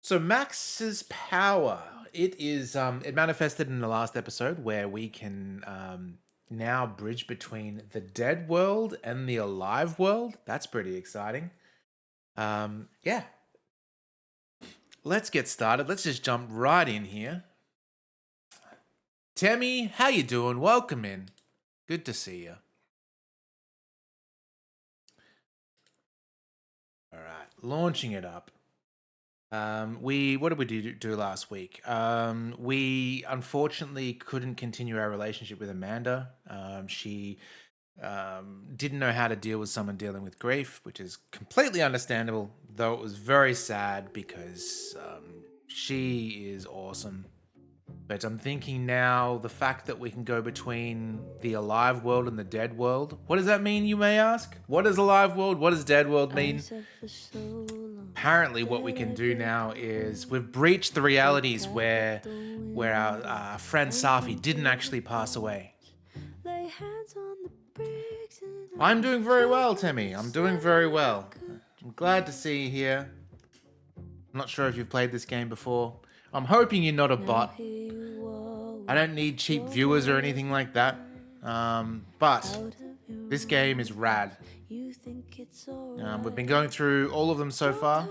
So Max's power, it manifested in the last episode where we can now bridge between the dead world and the alive world. That's pretty exciting. Yeah, let's get started. Let's just jump right in here. Temmie, how you doing? Welcome in. Good to see you. All right, launching it up. What did we do last week? We unfortunately couldn't continue our relationship with Amanda. She didn't know how to deal with someone dealing with grief, which is completely understandable. Though it was very sad because she is awesome. But I'm thinking now the fact that we can go between the alive world and the dead world. What does that mean, you may ask? What is alive world? What does dead world mean? Apparently, what we can do now is we've breached the realities where our friend Safi didn't actually pass away. I'm doing very well, Temmie. I'm doing very well. I'm glad to see you here. I'm not sure if you've played this game before. I'm hoping you're not a bot. I don't need cheap viewers or anything like that. But this game is rad. We've been going through all of them so far.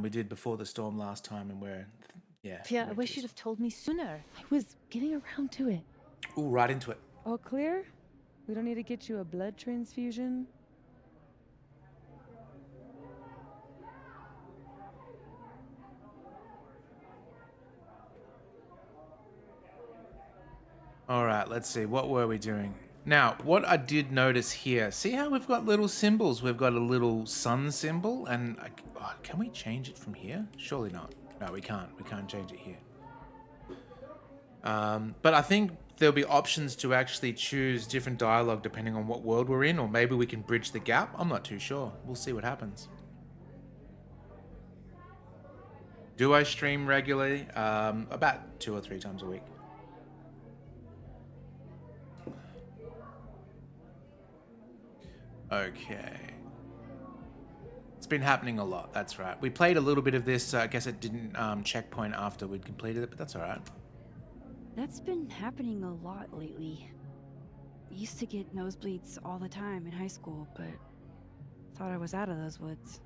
We did Before the Storm last time, and Yeah, I wish you'd have told me sooner. I was getting around to it. Ooh, right into it. All clear? We don't need to get you a blood transfusion? All right, let's see. What were we doing? Now, what I did notice here, see how we've got little symbols? We've got a little sun symbol, and can we change it from here? Surely not. No, we can't. We can't change it here. But I think there'll be options to actually choose different dialogue depending on what world we're in, or maybe we can bridge the gap. I'm not too sure. We'll see what happens. Do I stream regularly? About 2 or 3 times a week. Okay. It's been happening a lot, that's right. We played a little bit of this, I guess it didn't checkpoint after we'd completed it, but that's alright. That's been happening a lot lately. I used to get nosebleeds all the time in high school, but thought I was out of those woods.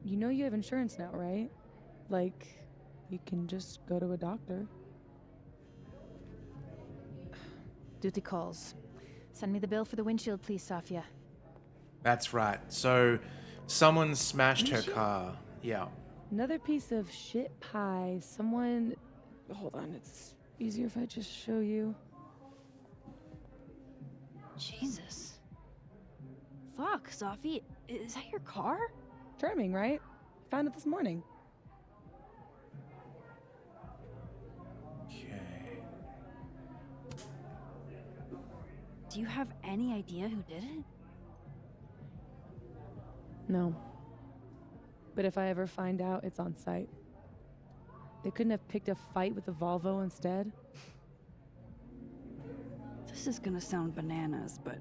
You know you have insurance now, right? Like, you can just go to a doctor. Duty calls. Send me the bill for the windshield, please, Safia. That's right. So, someone smashed her car. Yeah. Another piece of shit pie. Someone... Hold on, it's easier if I just show you. Jesus. Fuck, Safi. Is that your car? Charming, right? Found it this morning. Okay. Do you have any idea who did it? No. But if I ever find out, it's on site. They couldn't have picked a fight with the Volvo instead? This is gonna sound bananas, but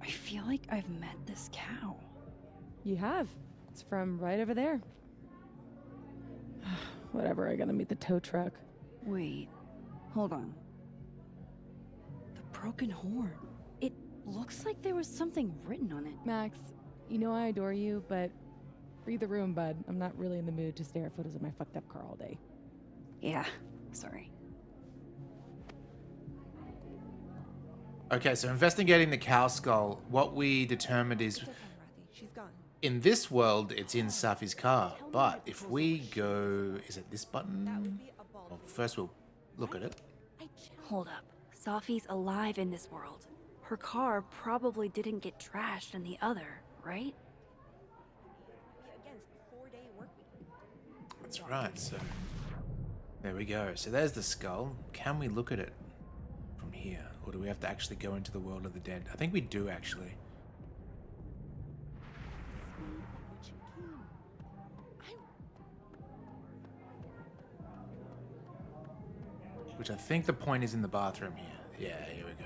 I feel like I've met this cow. You have. It's from right over there. Whatever, I gotta meet the tow truck. Wait, hold on. The broken horn. It looks like there was something written on it. Max, you know I adore you, but read the room, bud. I'm not really in the mood to stare at photos of my fucked up car all day. Yeah, sorry. Okay, so investigating the cow skull, what we determined is in this world, it's in Safi's car. But if we go, is it this button? Well, first we'll look at it. Hold up. Safi's alive in this world. Her car probably didn't get trashed in the other, right? That's right, so there we go. So there's the skull. Can we look at it from here? Or do we have to actually go into the world of the dead? I think we do, actually. Which I think the point is in the bathroom here. Yeah, here we go.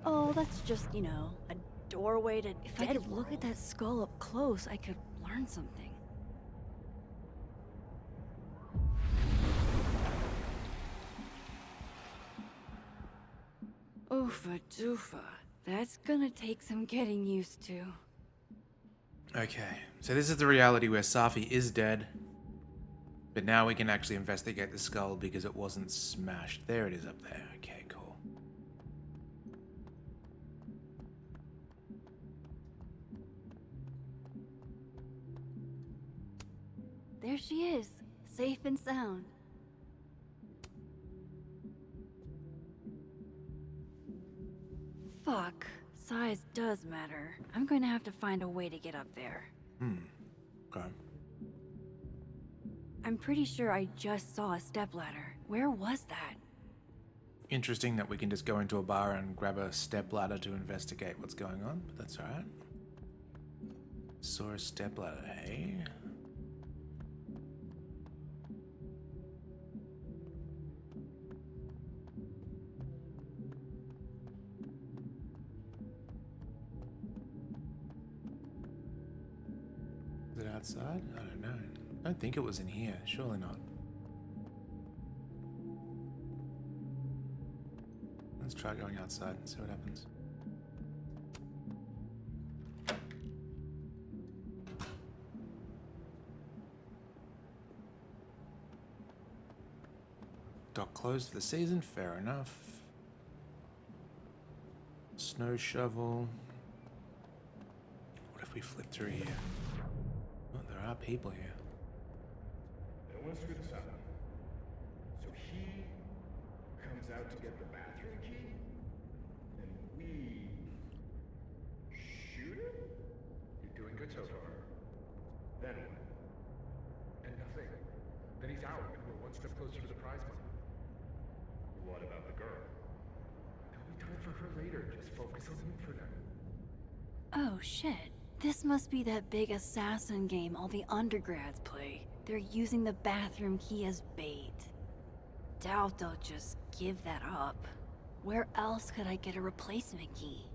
Oh, that's just, a doorway to... If I could look at that skull up close, I could learn something. Oofa doofa. That's gonna take some getting used to. Okay, so this is the reality where Safi is dead. But now we can actually investigate the skull because it wasn't smashed. There it is up there. Okay, cool. There she is, safe and sound. Fuck. Size does matter. I'm going to have to find a way to get up there. Okay. I'm pretty sure I just saw a stepladder. Where was that? Interesting that we can just go into a bar and grab a stepladder to investigate what's going on, but that's alright. Saw a stepladder, hey? Is it outside? I don't know. I don't think it was in here. Surely not. Let's try going outside and see what happens. Dock closed for the season, fair enough. Snow shovel. What if we flip through here? Oh, there are people here. No one screwed this up. So he comes out to get the bathroom key, and we shoot him? You're doing good so far. Then what? And nothing. Then he's out, and we're one step closer to the prize money. What about the girl? There'll be time for her later. Just focus on him for now. Oh shit. This must be that big assassin game all the undergrads play. They're using the bathroom key as bait. Doubt they'll just give that up. Where else could I get a replacement key?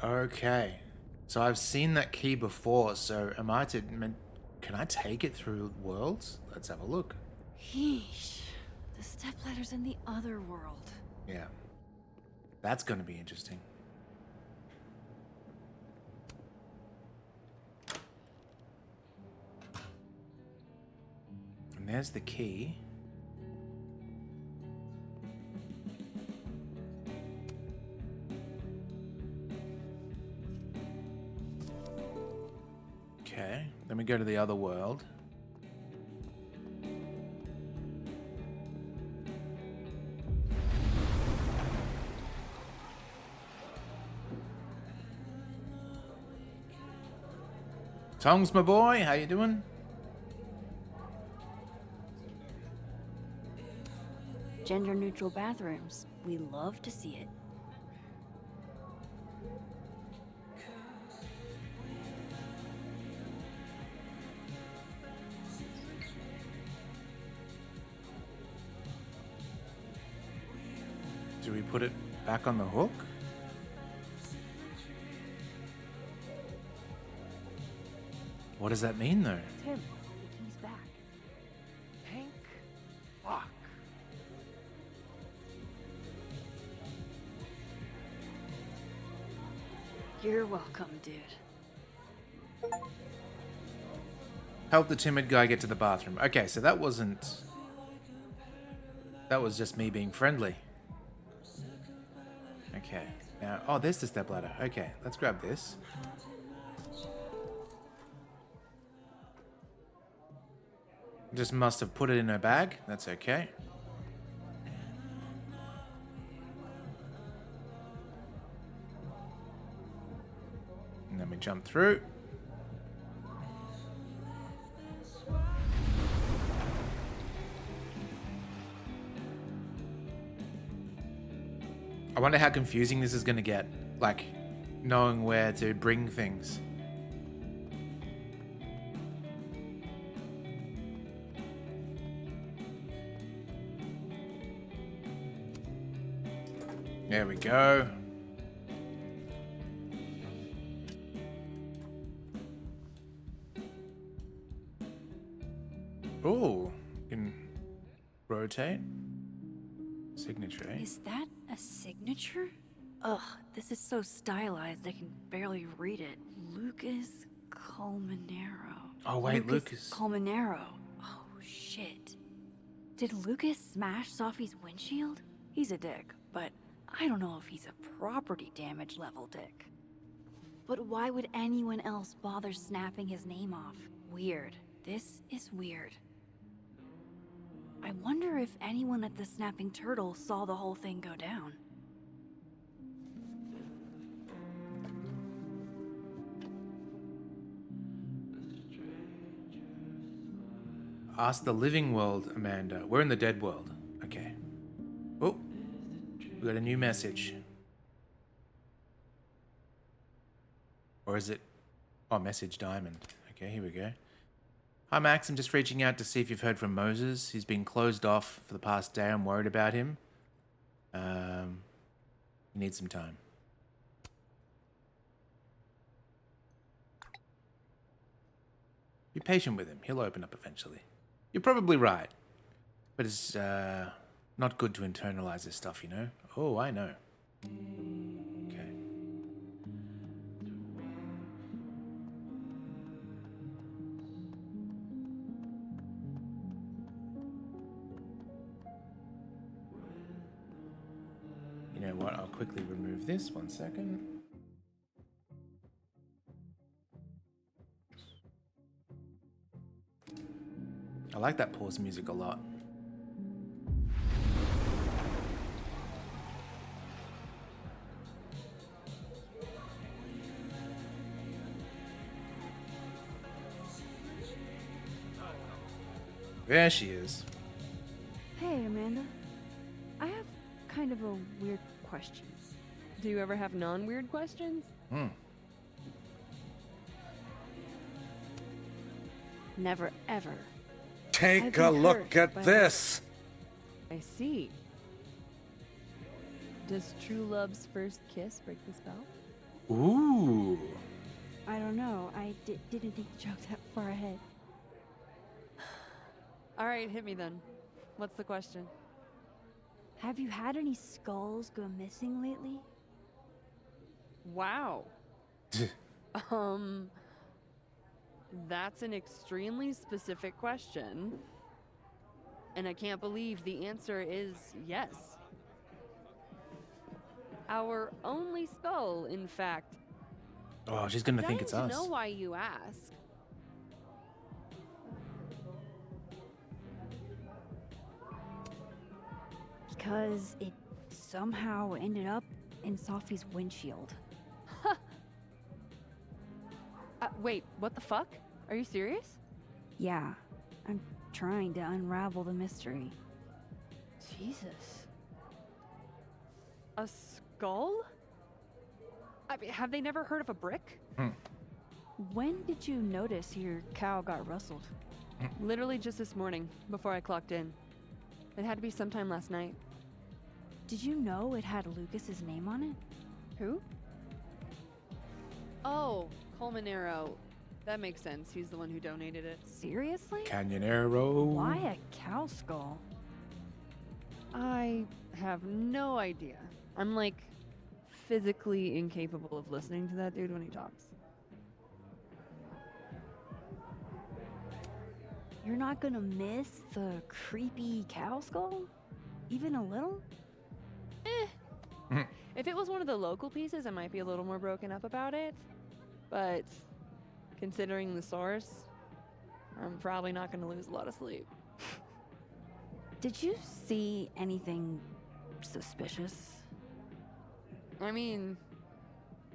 Okay. So I've seen that key before, so am I to... Can I take it through worlds? Let's have a look. Yeesh. The stepladder's in the other world. Yeah. That's going to be interesting. And there's the key. Okay, then we go to the other world. Tongs, my boy, how you doing? Gender-neutral bathrooms. We love to see it. Do we put it back on the hook? What does that mean, though? Tim, the key's back. Hank? Fuck. You're welcome, dude. Help the timid guy get to the bathroom. Okay, so that wasn't... That was just me being friendly. Okay. Now, oh, there's the stepladder. Okay, let's grab this. Just must have put it in her bag. That's okay. And then we jump through. I wonder how confusing this is going to get, like, knowing where to bring things. There we go. Oh, you can rotate. Signature, eh? Is that a signature? Ugh, this is so stylized I can barely read it. Lucas Colmenero. Oh, wait, Lucas. Colmenero. Oh, shit. Did Lucas smash Sophie's windshield? He's a dick, but I don't know if he's a property damage level dick. But why would anyone else bother snapping his name off? Weird. This is weird. I wonder if anyone at the Snapping Turtle saw the whole thing go down. Ask the living world, Amanda. We're in the dead world. Okay. Oh, we got a new message. Or is it? Oh, message diamond. Okay, here we go. Hi, Max. I'm just reaching out to see if you've heard from Moses. He's been closed off for the past day. I'm worried about him. He needs some time. Be patient with him. He'll open up eventually. You're probably right. But it's not good to internalize this stuff, you know? Oh, I know. Okay. You know what? I'll quickly remove this. 1 second. I like that pause music a lot. There she is. Hey, Amanda. I have kind of a weird question. Do you ever have non-weird questions? Never ever. Take I've a been look hurt at by this. I see. Does true love's first kiss break the spell? Ooh. I don't know. I didn't think the joke that far ahead. All right, hit me then. What's the question? Have you had any skulls go missing lately? Wow. That's an extremely specific question. And I can't believe the answer is yes. Our only skull, in fact. Oh, she's gonna think it's Dying us. to know why you ask. Because it somehow ended up in Sophie's windshield. Wait, what the fuck? Are you serious? Yeah, I'm trying to unravel the mystery. Jesus. A skull? I mean, have they never heard of a brick? When did you notice your cow got rustled? Literally just this morning, before I clocked in. It had to be sometime last night. Did you know it had Lucas's name on it? Who? Oh, Colmenero. That makes sense. He's the one who donated it. Seriously? Canyonero. Why a cow skull? I have no idea. I'm like physically incapable of listening to that dude when he talks. You're not gonna miss the creepy cow skull? Even a little? If it was one of the local pieces, I might be a little more broken up about it. But considering the source, I'm probably not going to lose a lot of sleep. Did you see anything suspicious? I mean,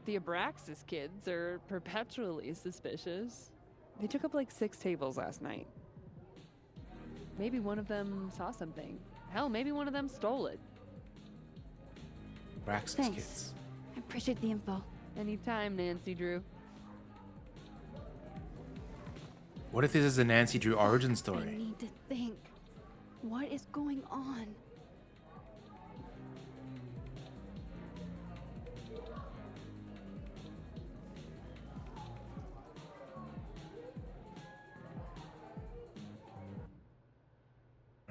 the Abraxas kids are perpetually suspicious. They took up like 6 tables last night. Maybe one of them saw something. Hell, maybe one of them stole it. Braxis Thanks. kids. I appreciate the info. Anytime, Nancy Drew. What if this is a Nancy Drew origin I story? need to think. What is going on?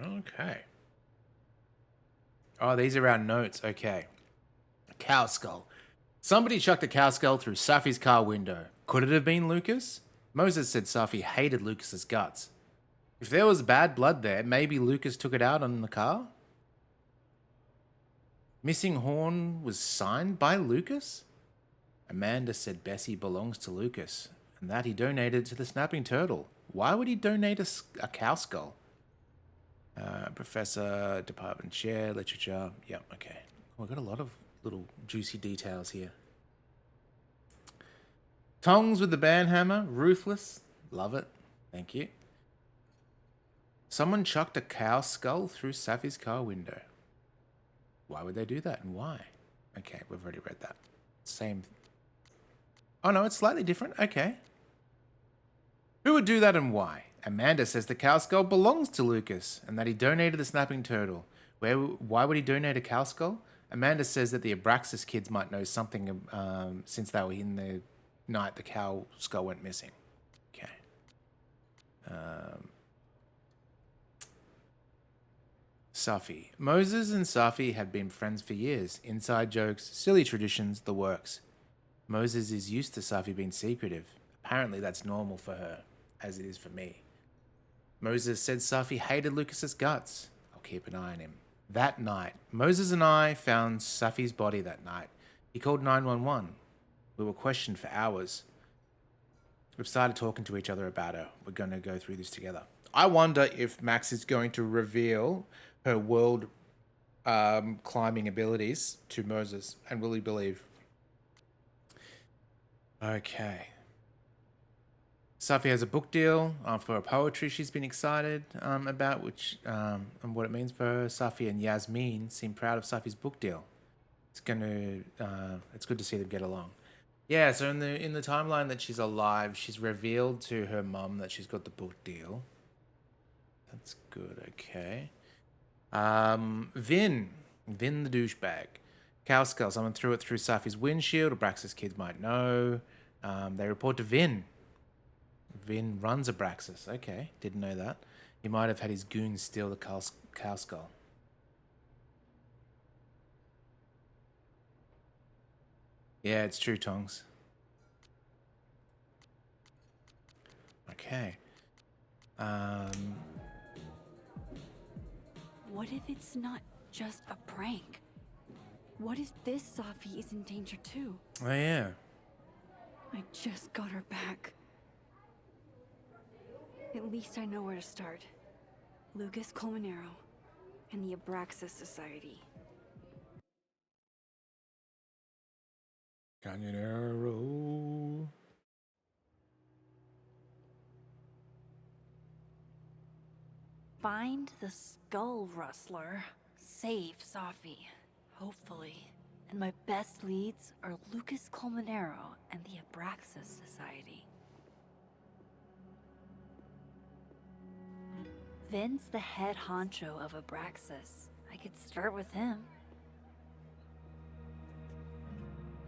Okay. Oh, these are our notes. Okay. Cow skull. Somebody chucked a cow skull through Safi's car window. Could it have been Lucas? Moses said Safi hated Lucas's guts. If there was bad blood there, maybe Lucas took it out on the car? Missing horn was signed by Lucas? Amanda said Bessie belongs to Lucas, and that he donated to the Snapping Turtle. Why would he donate a cow skull? Professor, department chair, literature. Yep, okay. We've got a lot of little juicy details here. Tongs with the band hammer, ruthless. Love it. Thank you. Someone chucked a cow skull through Safi's car window. Why would they do that and why? Okay, we've already read that. Same. Oh no, it's slightly different. Okay. Who would do that and why? Amanda says the cow skull belongs to Lucas and that he donated the snapping turtle. Why would he donate a cow skull? Amanda says that the Abraxas kids might know something since they were in the night the cow skull went missing. Okay. Safi. Moses and Safi had been friends for years. Inside jokes, silly traditions, the works. Moses is used to Safi being secretive. Apparently that's normal for her, as it is for me. Moses said Safi hated Lucas's guts. I'll keep an eye on him. That night, Moses and I found Safi's body that night. He called 911. We were questioned for hours. We've started talking to each other about her. We're going to go through this together. I wonder if Max is going to reveal her world climbing abilities to Moses, and will he believe? Okay. Safi has a book deal for a poetry she's been excited about, which and what it means for her. Safi and Yasmin seem proud of Safi's book deal. It's good to see them get along. Yeah, so in the timeline that she's alive, she's revealed to her mum that she's got the book deal. That's good. Okay. Vin the douchebag. Cow skull. Someone threw it through Safi's windshield. Abraxas kids might know. They report to Vin. Vin runs Abraxas. Okay, didn't know that. He might have had his goons steal the cow skull. Yeah, it's true, Tongs. Okay. What if it's not just a prank? What if this Safi is in danger too? Oh, yeah. I just got her back. At least I know where to start. Lucas Colmenero and the Abraxas Society. Canyonero. Find the Skull Rustler. Save Safi. Hopefully. And my best leads are Lucas Colmenero and the Abraxas Society. Vin's the head honcho of Abraxas. I could start with him.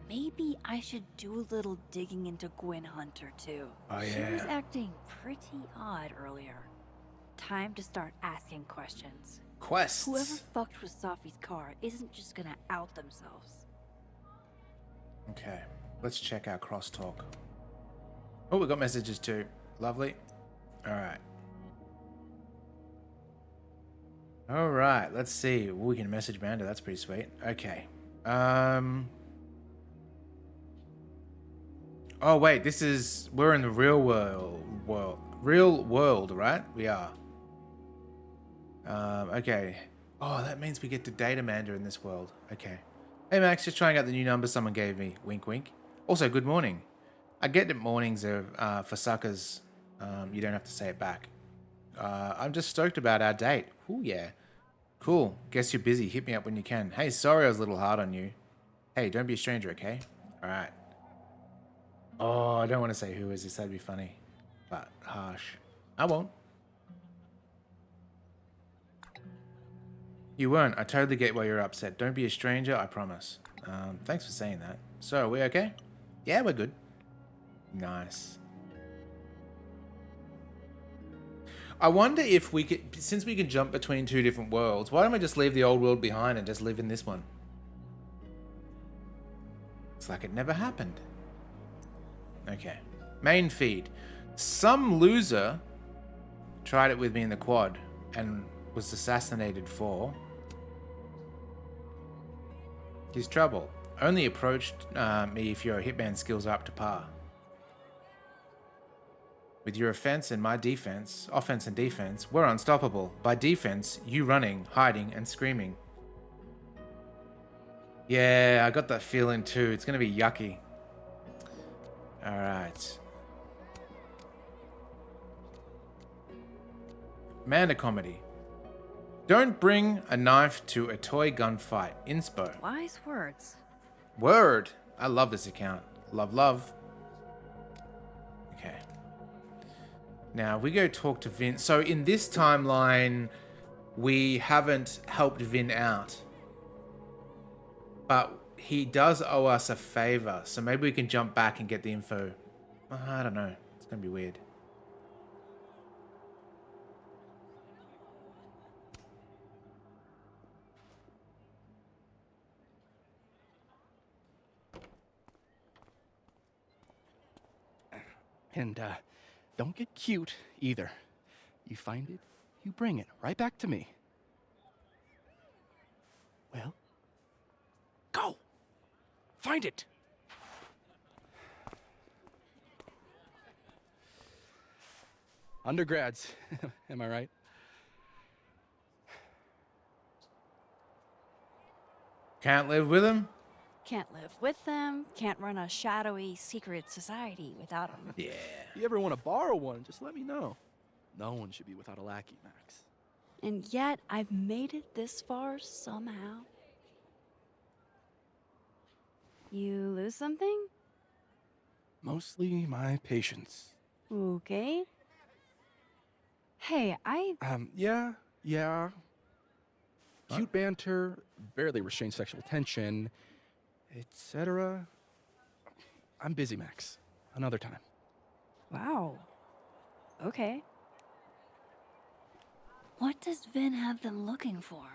Maybe I should do a little digging into Gwen Hunter too. Oh, She yeah. was acting pretty odd earlier. Time to start asking questions. Quests. Whoever fucked with Safi's car isn't just gonna out themselves. Okay, let's check our crosstalk. Oh, we got messages too. Lovely. All right. All right, let's see. Ooh, we can message Amanda. That's pretty sweet. Okay. Oh, wait, we're in the real world, right? We are. Okay. Oh, that means we get to date Amanda in this world. Okay. Hey, Max, just trying out the new number someone gave me. Wink, wink. Also, good morning. I get that mornings are for suckers. You don't have to say it back. I'm just stoked about our date. Ooh, yeah. Cool. Guess you're busy. Hit me up when you can. Hey, sorry I was a little hard on you. Hey, don't be a stranger, okay? All right. Oh, I don't want to say who is this. That'd be funny. But harsh. I won't. You weren't. I totally get why you're upset. Don't be a stranger, I promise. Thanks for saying that. So, are we okay? Yeah, we're good. Nice. I wonder if we could, since we can jump between two different worlds, why don't we just leave the old world behind and just live in this one? It's like it never happened. Okay. Main feed. Some loser tried it with me in the quad and was assassinated for his trouble. Only approached me if your hitman skills are up to par. With your offense and my defense, offense and defense, we're unstoppable. By defense, you running, hiding, and screaming. Yeah, I got that feeling too. It's gonna be yucky. Alright. Amanda comedy. Don't bring a knife to a toy gunfight. Inspo. Wise words. Word. I love this account. Love, love. Okay. Now we go talk to Vin. So in this timeline, we haven't helped Vin out. But he does owe us a favor. So maybe we can jump back and get the info. I don't know. It's going to be weird. And don't get cute either. You find it, you bring it right back to me. Well, go! Find it! Undergrads, am I right? Can't live with him? Can't live with them, can't run a shadowy secret society without them. Yeah. You ever want to borrow one, just let me know. No one should be without a lackey, Max. And yet, I've made it this far somehow. You lose something? Mostly my patience. Okay. Hey, Yeah. Cute banter, barely restrained sexual tension, etc. I'm busy, Max. Another time. Wow. Okay. What does Vin have them looking for?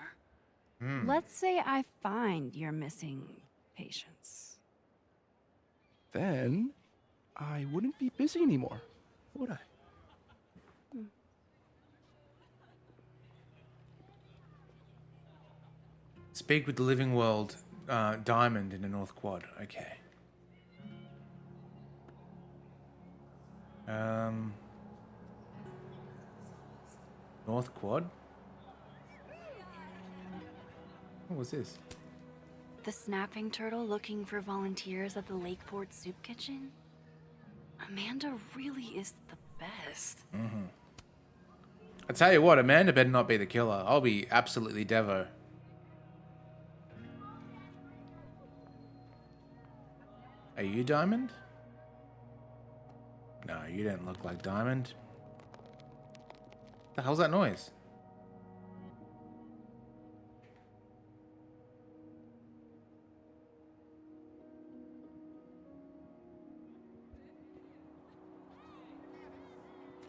Let's say I find your missing patience. Then I wouldn't be busy anymore, would I? Speak with the living world diamond in the North Quad. Okay. North Quad? What was this? The snapping turtle looking for volunteers at the Lakeport Soup Kitchen? Amanda really is the best. I tell you what, Amanda better not be the killer. I'll be absolutely Devo. Are you Diamond? No, you don't look like Diamond. The hell's that noise?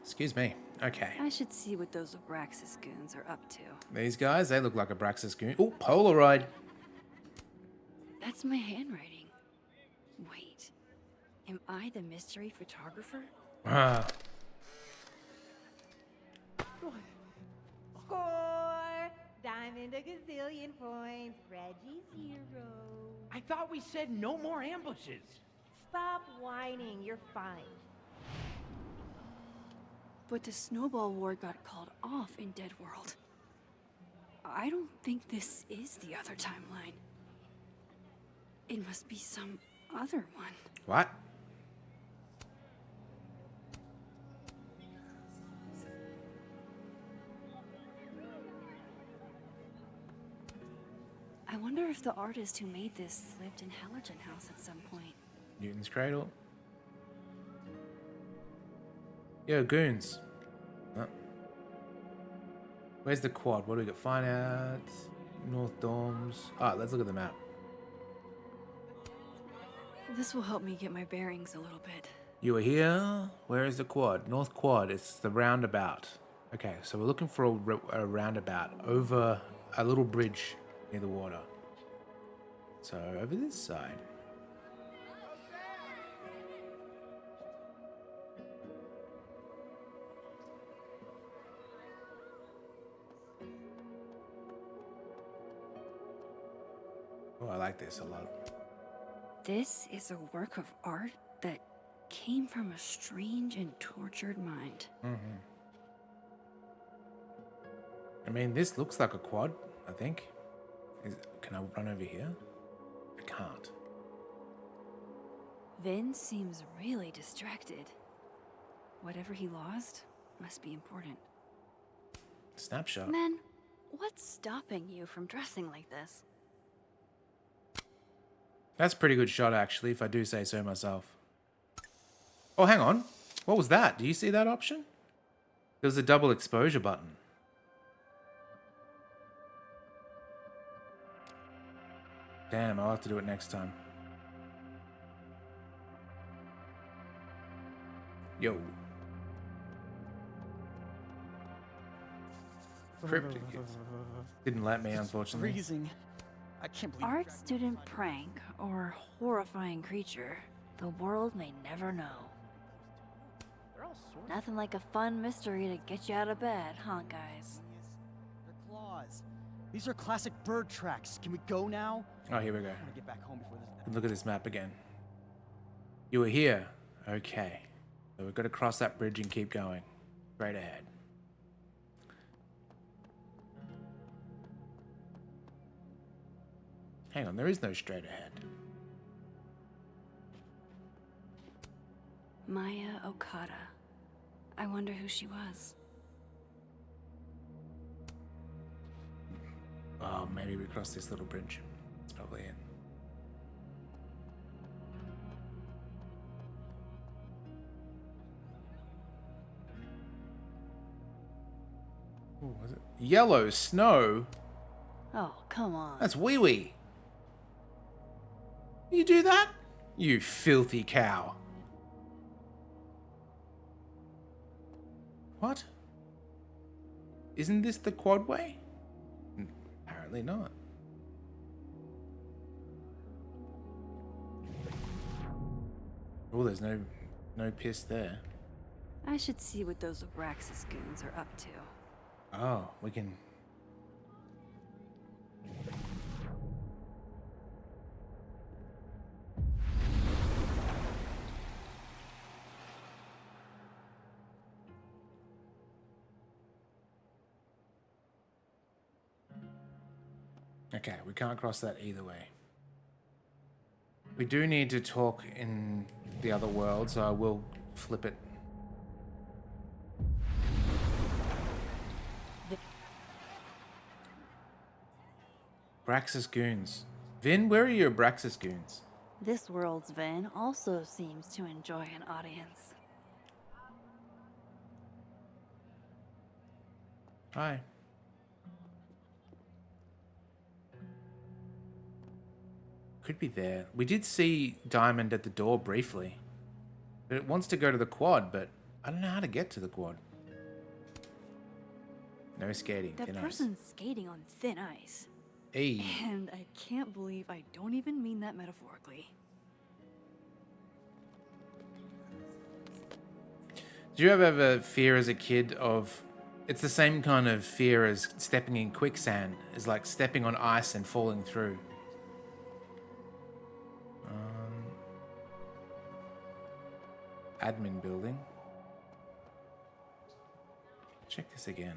Excuse me. Okay. I should see what those Abraxas goons are up to. These guys, they look like a Abraxas goon. Oh, Polaroid. That's my handwriting. Wait, am I the mystery photographer? Ah. Score! Diamond a gazillion points. Reggie 0. I thought we said no more ambushes. Stop whining. You're fine. But the Snowball War got called off in Dead World. I don't think this is the other timeline. It must be some other one. What? I wonder if the artist who made this lived in Hallerton House at some point. Newton's Cradle. Yo, goons. Oh. Where's the quad? What do we got? Fine Arts, North Dorms. Alright, let's look at the map. This will help me get my bearings a little bit. You are here. Where is the quad? North Quad. It's the roundabout. Okay, so we're looking for a roundabout over a little bridge near the water. So over this side. Oh, I like this a lot. This is a work of art that came from a strange and tortured mind. I mean, this looks like a quad, I think. Can I run over here? I can't. Vin seems really distracted. Whatever he lost must be important. Snapshot. Man, what's stopping you from dressing like this? That's a pretty good shot, actually, if I do say so myself. Oh, hang on. What was that? Do you see that option? There was a double exposure button. Damn, I'll have to do it next time. Yo. Cryptic. Didn't let me, unfortunately. Freezing. I can't believe Art student prank or horrifying creature. The world may never know. they're all sorts. Nothing like a fun mystery to get you out of bed, huh, guys? They're claws. These are classic bird tracks. Can we go now? Oh, here we go. I want to get back home before this. Look at this map again. You were here. Okay. So we've got to cross that bridge and keep going. Straight ahead. Hang on, there is no straight ahead. Maya Okada. I wonder who she was. Oh, maybe we cross this little bridge. That's probably it. Ooh, was it? Yellow snow? Oh, come on. That's wee wee. You do that? You filthy cow. What? Isn't this the quadway? Apparently not. Oh, there's no piss there. I should see what those Abraxas goons are up to. Oh, we can... Okay, we can't cross that either way. We do need to talk in the other world, so I will flip it. Braxis goons. Vin, where are your Braxis goons? This world's Vin also seems to enjoy an audience. Hi. Could be there. We did see Diamond at the door briefly. But it wants to go to the quad, but I don't know how to get to the quad. No skating. That Thin ice. person's skating on thin ice. Hey. And I can't believe I don't even mean that metaphorically. Do you ever fear as a kid of... It's the same kind of fear as stepping in quicksand. It's like stepping on ice and falling through. Admin building. Check this again.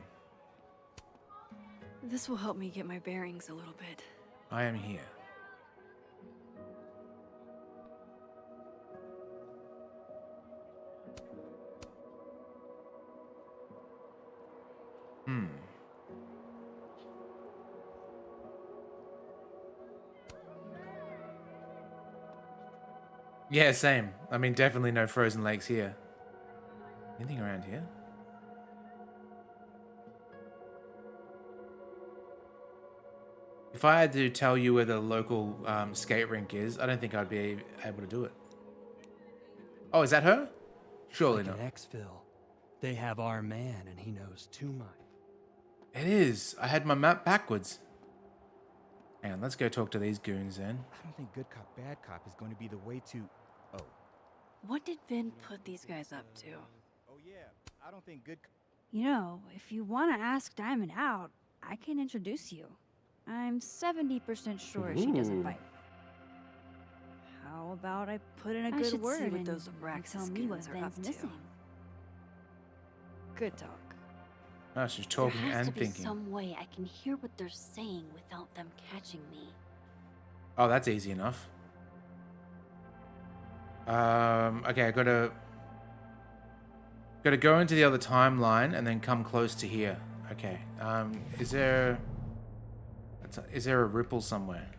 This will help me get my bearings a little bit. I am here. Yeah, same. I mean, definitely no frozen lakes here. Anything around here? If I had to tell you where the local skate rink is, I don't think I'd be able to do it. Oh, is that her? Surely Like not. an exfil. They have our man, and he knows too much. It is. I had my map backwards. Hang on, let's go talk to these goons then. I don't think good cop, bad cop is going to be the way to... Oh. What did Vin put these guys up to? Oh, yeah. I don't think good... You know, if you want to ask Diamond out, I can introduce you. I'm 70% sure she doesn't Ooh. bite. How about I put in a I good should word see what and those you Abraxas tell me what goons are Vin's up to. missing? Good talk. Oh, she's talking there has and to be thinking. some way I can hear what they're saying without them catching me. Oh, that's easy enough. Okay, I gotta go into the other timeline and then come close to here. Okay. Is there a ripple somewhere?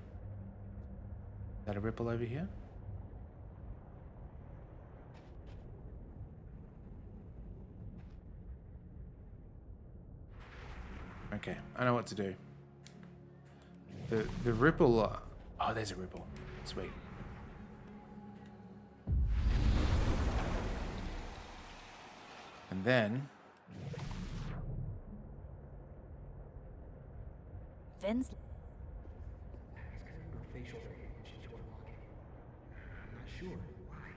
Is that a ripple over here? Okay, I know what to do. The ripple. Oh, there's a ripple. Sweet. And then Vin's Facial recognition to unlock it. I'm not sure. Why?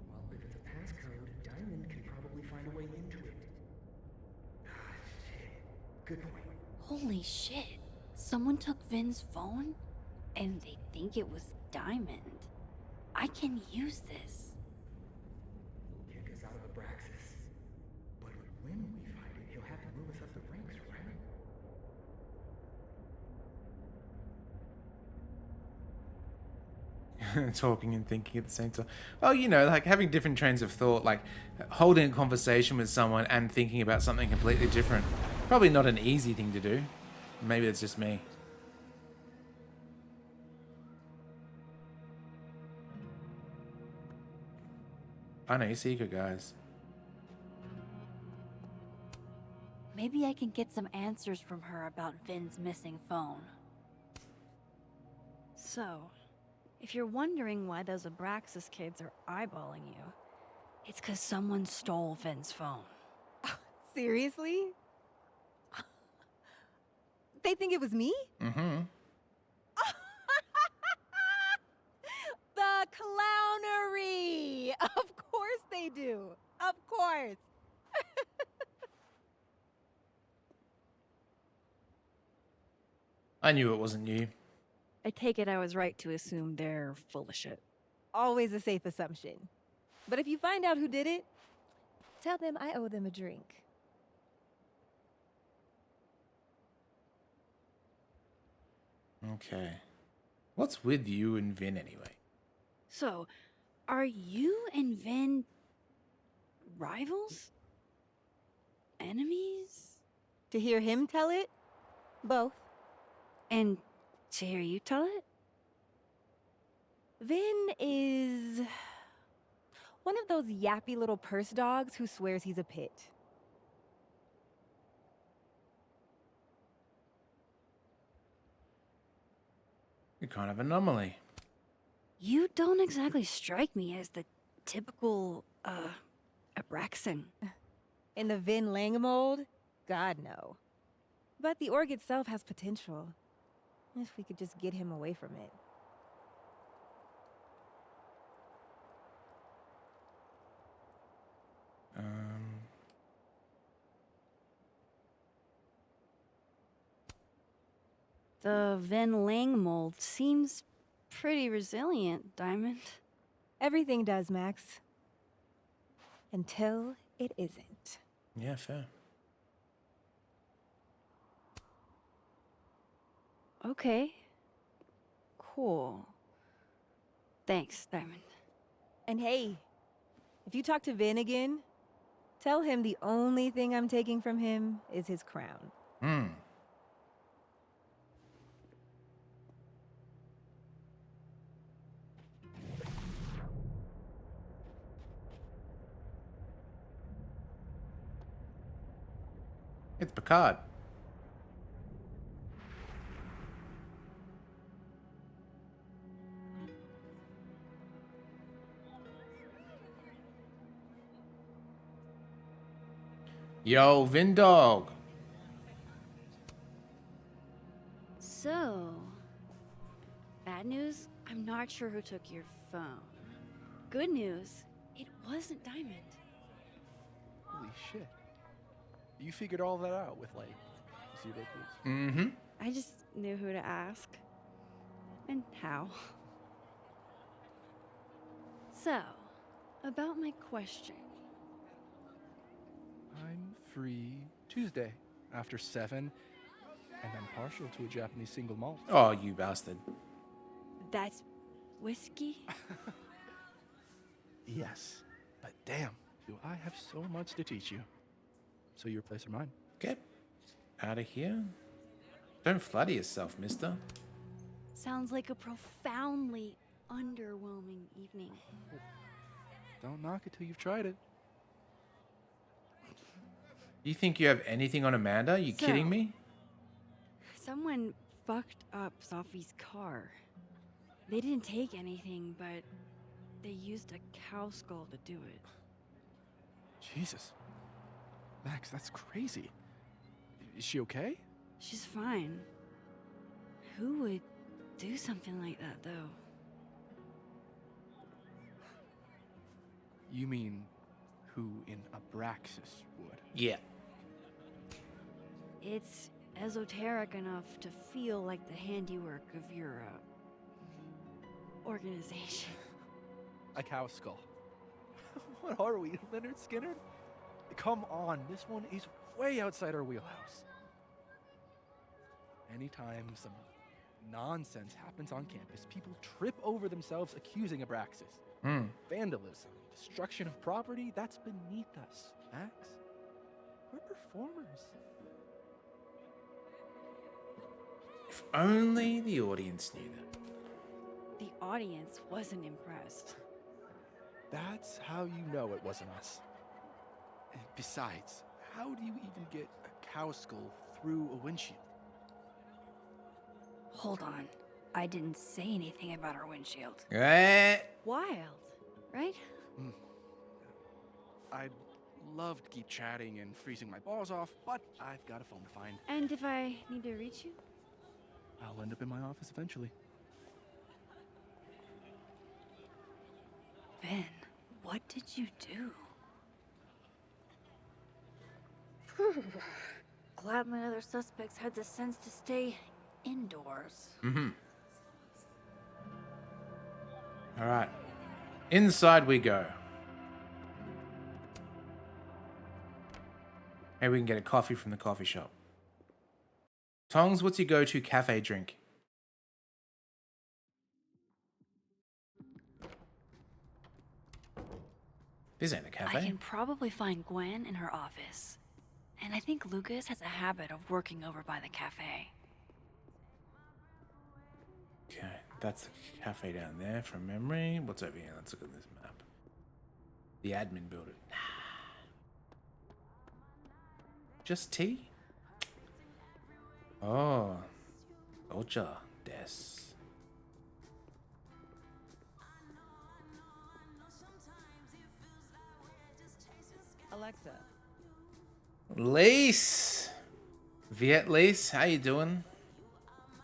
Well, if it's a passcode, Diamond can probably find a way into it. Ah, shit. Good point. Holy shit. Someone took Vin's phone? And they think it was Diamond. I can use this. Kick us out of Abraxas. But when we find it, he'll have to move us up the ranks, right? talking and thinking at the same time. Well, you know, like having different trains of thought, like holding a conversation with someone and thinking about something completely different. Probably not an easy thing to do. Maybe it's just me. I know, secret guys. Maybe I can get some answers from her about Vin's missing phone. So, if you're wondering why those Abraxas kids are eyeballing you, It's 'cause someone stole Vin's phone. Seriously? They think it was me? Mm-hmm. The clownery! Of course they do. Of course. I knew it wasn't you. I take it I was right to assume they're full of shit. Always a safe assumption. But if you find out who did it, tell them I owe them a drink. Okay. What's with you and Vin anyway? So, are you and Vin rivals? Enemies? To hear him tell it? Both. And to hear you tell it? Vin is one of those yappy little purse dogs who swears he's a pit. You're kind of an anomaly. You don't exactly strike me as the typical, Abraxan. In the Vin Lang mold? God, no. But the org itself has potential. If we could just get him away from it. The Vin Lang mold seems pretty resilient, Diamond. Everything does, Max. Until it isn't. Yeah, fair. Okay. Cool. Thanks, Diamond. And hey, if you talk to Vin again, tell him the only thing I'm taking from him is his crown. Hmm. It's Picard. Yo, Vindog. So, bad news, I'm not sure who took your phone. Good news, it wasn't Diamond. Holy shit. You figured all that out with, like, 0 clues. Mm-hmm. I just knew who to ask. And how. So, about my question. I'm free Tuesday after 7, and I'm partial to a Japanese single malt. Oh, you bastard. That's whiskey? Yes, but damn, do I have so much to teach you. So your place or mine? Get out of here. Don't flatter yourself, mister. Sounds like a profoundly underwhelming evening. Don't knock it till you've tried it. You think you have anything on Amanda? You So- kidding me? Someone fucked up Sophie's car. They didn't take anything, but they used a cow skull to do it. Jesus. Max, that's crazy. Is she okay? She's fine. Who would do something like that, though? You mean who in Abraxas would? Yeah. It's esoteric enough to feel like the handiwork of your organization. A cow skull. What are we, Leonard Skinner? Come on, this one is way outside our wheelhouse. Anytime some nonsense happens on campus, people trip over themselves accusing Abraxas. Hmm. Vandalism, destruction of property, that's beneath us, Max. We're performers. If only the audience knew that. The audience wasn't impressed. That's how you know it wasn't us. And besides, how do you even get a cow skull through a windshield? Hold on. I didn't say anything about our windshield. Wild, right? I'd love to keep chatting and freezing my balls off, but I've got a phone to find. And if I need to reach you? I'll end up in my office eventually. Ben, what did you do? Glad my other suspects had the sense to stay indoors. Mm-hmm. All right. Inside we go. Maybe we can get a coffee from the coffee shop. Tongs, what's your go-to cafe drink? This ain't a I cafe. can probably find Gwen in her office. And I think Lucas has a habit of working over by the cafe. Okay, that's the cafe down there from memory. What's over here? Let's look at this map. The admin building. Just tea? Oh. Ocha des. Alexa. Lise! Viet Lise, how you doing?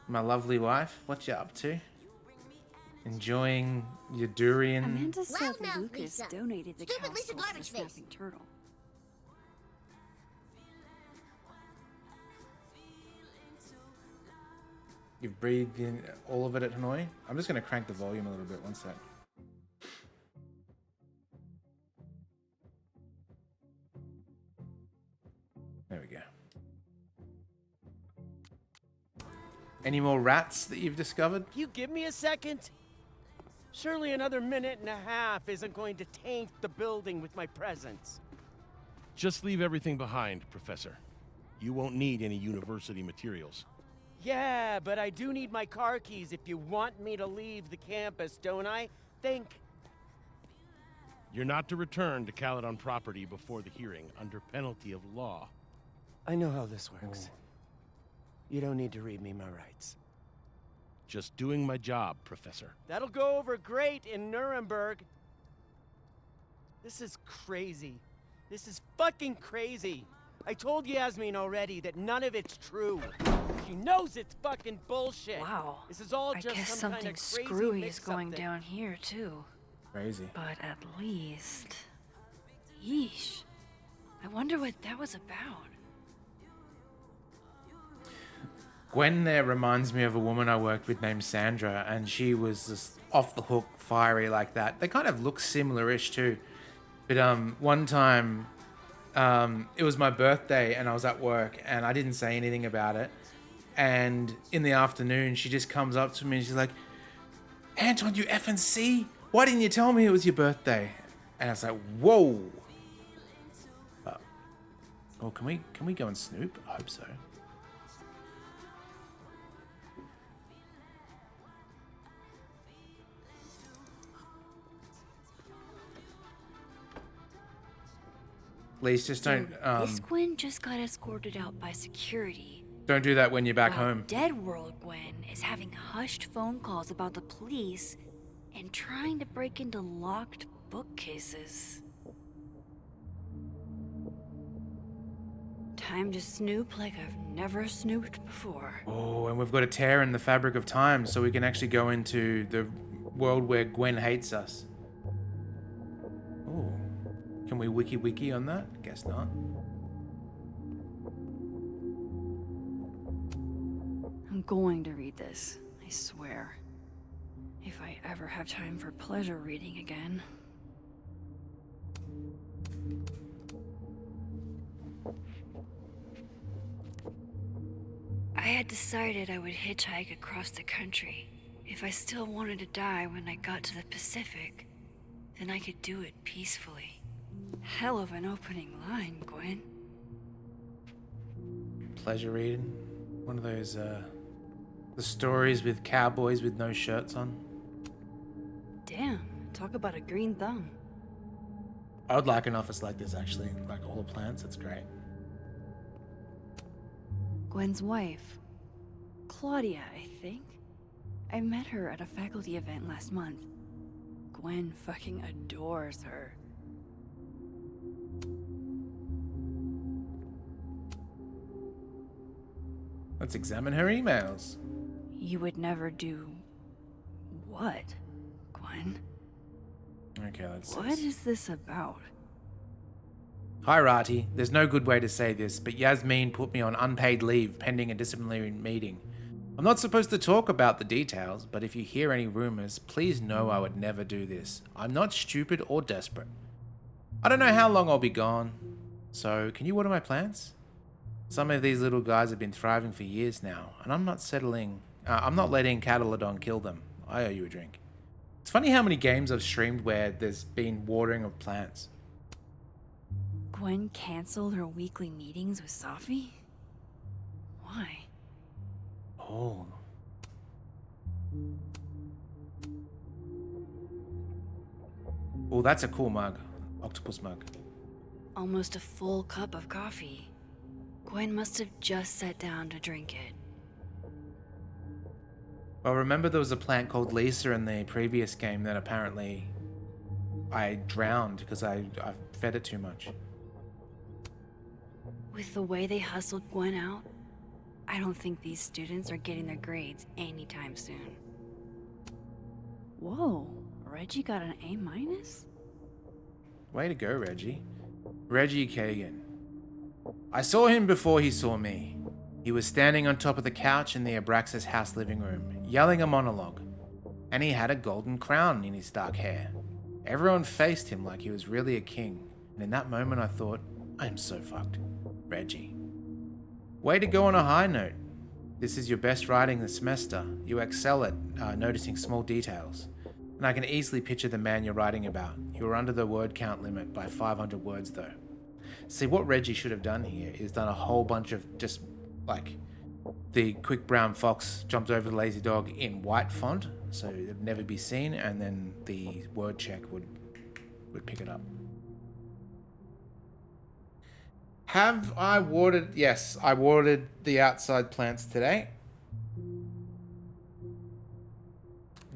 My lovely wife, what you up to? Enjoying your durian? Amanda said Loudmouth, Lucas Lisa. donated the Stupid cow Lisa skull to the Garbage Face. snapping turtle. You've breathed in all of it at Hanoi? I'm just going to crank the volume a little bit, one sec. There we go. Any more rats that you've discovered? You give me a second? Surely another minute and a half isn't going to taint the building with my presence. Just leave everything behind, Professor. You won't need any university materials. Yeah, but I do need my car keys if you want me to leave the campus, don't I? Think. You're not to return to Caledon property before the hearing, under penalty of law. I know how this works. You don't need to read me my rights. Just doing my job, Professor. That'll go over great in Nuremberg. This is crazy. This is fucking crazy. I told Yasmin already that none of it's true. She knows it's fucking bullshit. Wow. This is all I just guess some kind something of crazy screwy is mix-up going thing. down here, too. Crazy. But at least... Yeesh. I wonder what that was about. Gwen there reminds me of a woman I worked with named Sandra, and she was just off the hook, fiery like that. They kind of look similar-ish too. But one time, it was my birthday, and I was at work, and I didn't say anything about it. And in the afternoon, she just comes up to me, and she's like, "Anton, you effing see? Why didn't you tell me it was your birthday?" And I was like, "Whoa." Oh, can we go and snoop? I hope so. Please just don't This Gwen just got escorted out by security. don't do that when you're back while home. Dead World Gwen is having hushed phone calls about the police and trying to break into locked bookcases. Time to snoop like I've never snooped before. Oh, and we've got a tear in the fabric of time, so we can actually go into the world where Gwen hates us. Oh, can we wiki on that? Guess not. I'm going to read this, I swear. If I ever have time for pleasure reading again. I had decided I would hitchhike across the country. If I still wanted to die when I got to the Pacific, then I could do it peacefully. Hell of an opening line, Gwen. Pleasure reading. One of those, the stories with cowboys with no shirts on. Damn, talk about a green thumb. I would like an office like this, actually. Like all the plants, it's great. Gwen's wife. Claudia, I think. I met her at a faculty event last month. Gwen fucking adores her. Let's examine her emails. You would never do... what, Gwen? Okay, let's see. What is this about? Hi, Rati. There's no good way to say this, but Yasmin put me on unpaid leave pending a disciplinary meeting. I'm not supposed to talk about the details, but if you hear any rumors, please know I would never do this. I'm not stupid or desperate. I don't know how long I'll be gone, so can you water my plants? Some of these little guys have been thriving for years now, and I'm not letting Catalodon kill them. I owe you a drink. It's funny how many games I've streamed where there's been watering of plants. Gwen canceled her weekly meetings with Safi? Why? Oh. Oh, that's a cool mug. Octopus mug. Almost a full cup of coffee. Gwen must have just sat down to drink it. Well, remember there was a plant called Lisa in the previous game that apparently I drowned because I fed it too much. With the way they hustled Gwen out, I don't think these students are getting their grades anytime soon. Whoa, Reggie got an A-? Way to go, Reggie. Reggie Kagan. I saw him before he saw me. He was standing on top of the couch in the Abraxas house living room, yelling a monologue. And he had a golden crown in his dark hair. Everyone faced him like he was really a king. And in that moment I thought, I am so fucked. Reggie. Way to go on a high note. This is your best writing this semester. You excel at noticing small details. And I can easily picture the man you're writing about. You were under the word count limit by 500 words though. See, what Reggie should have done here is done a whole bunch of just, like, the quick brown fox jumped over the lazy dog in white font, so it'd never be seen, and then the word check would pick it up. Have I watered? Yes, I watered the outside plants today.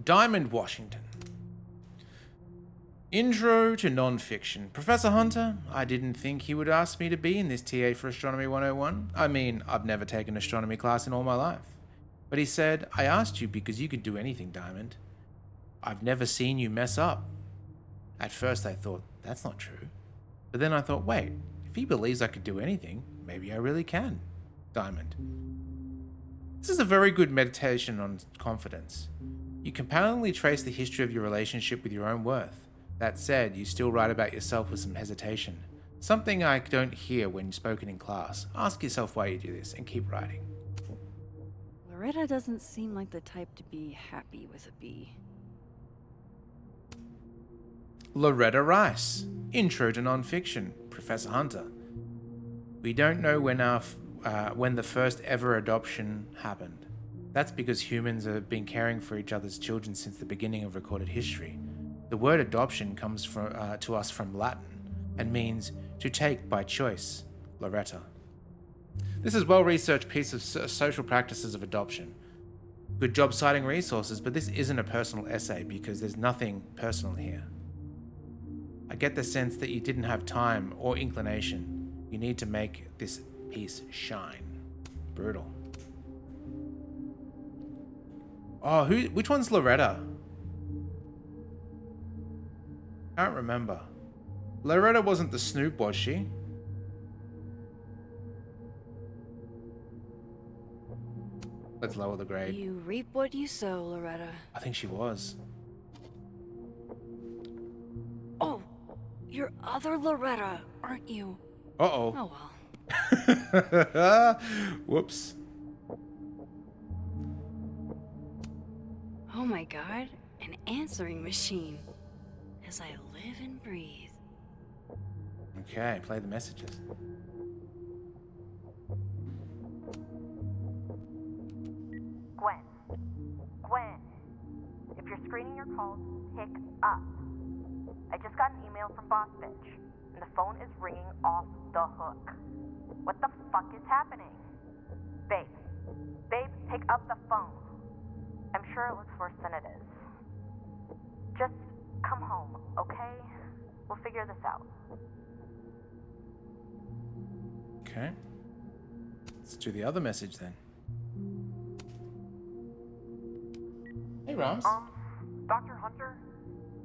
Diamond Washington. Intro to non-fiction. Professor Hunter, I didn't think he would ask me to be in this TA for Astronomy 101. I mean, I've never taken astronomy class in all my life. But he said, I asked you because you could do anything, Diamond. I've never seen you mess up. At first I thought, that's not true. But then I thought, wait, if he believes I could do anything, maybe I really can. Diamond. This is a very good meditation on confidence. You compellingly trace the history of your relationship with your own worth. That said, you still write about yourself with some hesitation. Something I don't hear when spoken in class. Ask yourself why you do this and keep writing. Loretta doesn't seem like the type to be happy with a B. Loretta Rice. Intro to Nonfiction. Professor Hunter. We don't know when the first ever adoption happened. That's because humans have been caring for each other's children since the beginning of recorded history. The word adoption comes to us from Latin and means to take by choice. Loretta. This is a well-researched piece of social practices of adoption. Good job citing resources, but this isn't a personal essay because there's nothing personal here. I get the sense that you didn't have time or inclination. You need to make this piece shine. Brutal. Oh, which one's Loretta? Can't remember. Loretta wasn't the Snoop, was she? Let's lower the grade. You reap what you sow, Loretta. I think she was. Oh, you're other Loretta, aren't you? Uh-oh. Oh well. Whoops. Oh my god, an answering machine. As I live and breathe. Okay, play the messages. Gwen, if you're screening your calls, pick up. I just got an email from Boss Bitch, and the phone is ringing off the hook. What the fuck is happening? Babe, pick up the phone. I'm sure it looks worse than it is. Just come home, okay? We'll figure this out. Okay. Let's do the other message then. Hey, Rams. Dr. Hunter?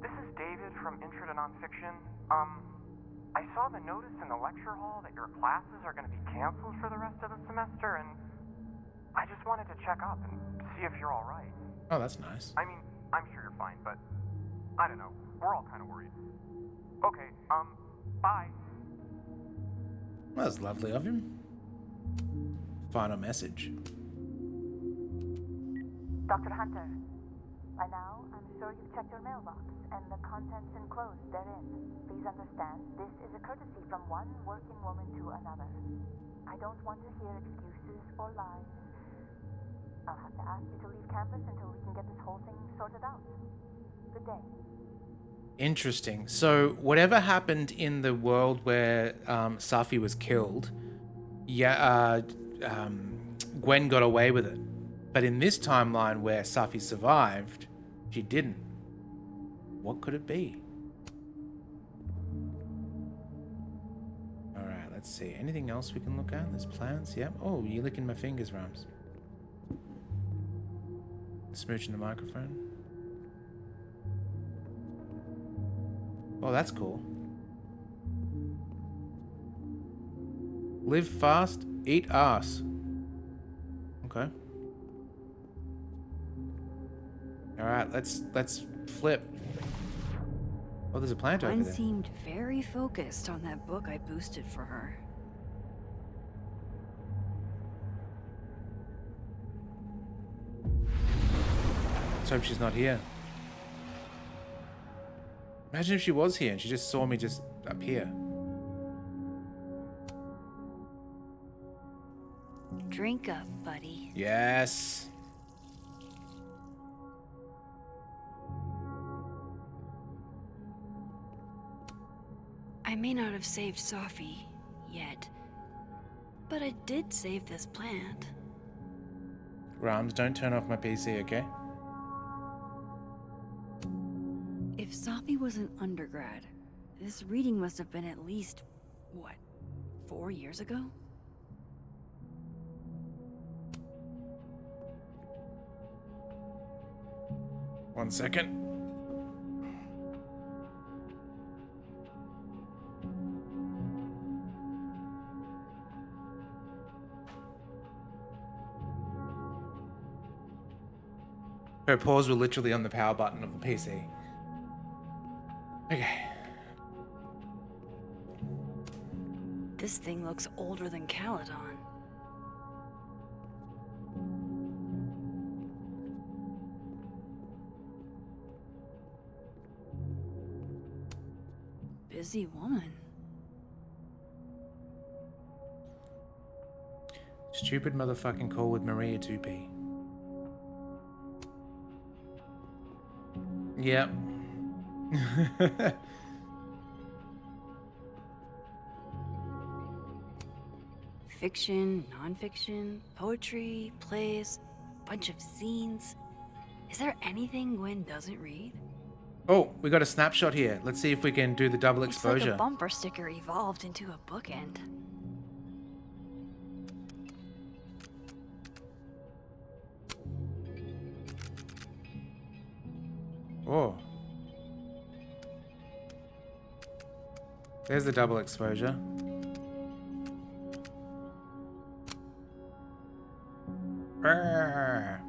This is David from Intro to Nonfiction. I saw the notice in the lecture hall that your classes are going to be canceled for the rest of the semester, and I just wanted to check up and see if you're all right. Oh, that's nice. I mean, I'm sure you're fine, but I don't know. We're all kind of worried. Okay, bye. Well, that's lovely of him. Final message. Dr. Hunter, by now, I'm sure you've checked your mailbox, and the contents enclosed therein. Please understand, this is a courtesy from one working woman to another. I don't want to hear excuses or lies. I'll have to ask you to leave campus until we can get this whole thing sorted out. Good day. Interesting. So, whatever happened in the world where Safi was killed, Gwen got away with it. But in this timeline where Safi survived, she didn't. What could it be? Alright, let's see. Anything else we can look at? There's plants, yep. Oh, you're licking my fingers, Rams. Smooching the microphone. Oh, that's cool. Live fast, eat ass. Okay. Alright, let's flip. Oh, there's a plant over Gwen there. seemed very focused on that book I boosted for her. Let's hope she's not here. Imagine if she was here and she just saw me just appear. Drink up, buddy. Yes. I may not have saved Safi yet, but I did save this plant. Rams, don't turn off my PC, okay? If Safi was an undergrad, this reading must have been at least, what, 4 years ago? One second. Her paws were literally on the power button of the PC. Okay. This thing looks older than Caledon. Busy woman. Stupid motherfucking call with Maria 2P. Yep. Fiction, nonfiction, poetry, plays, bunch of zines. Is there anything Gwen doesn't read? Oh, we got a snapshot here. Let's see if we can do the double It's exposure. like a bumper sticker evolved into a bookend. Oh. There's the double exposure. Arrgh.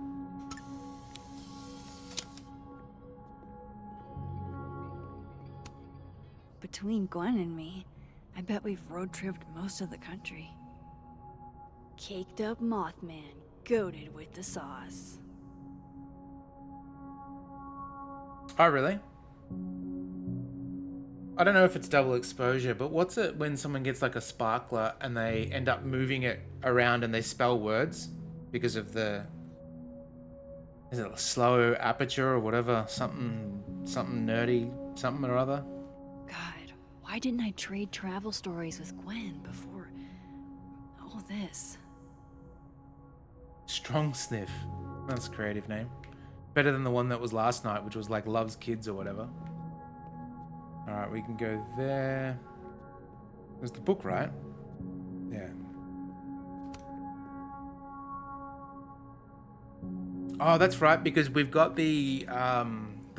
Between Gwen and me, I bet we've road-tripped most of the country. Caked up Mothman, goated with the sauce. Oh, really? I don't know if it's double exposure, but what's it when someone gets like a sparkler and they end up moving it around and they spell words because of the... Is it a slow aperture or whatever? Something nerdy, something or other? God, why didn't I trade travel stories with Gwen before all this? Strong Sniff. That's a creative name. Better than the one that was last night, which was like Loves Kids or whatever. Alright, we can go there. There's the book, right? Yeah. Oh, that's right, because we've got the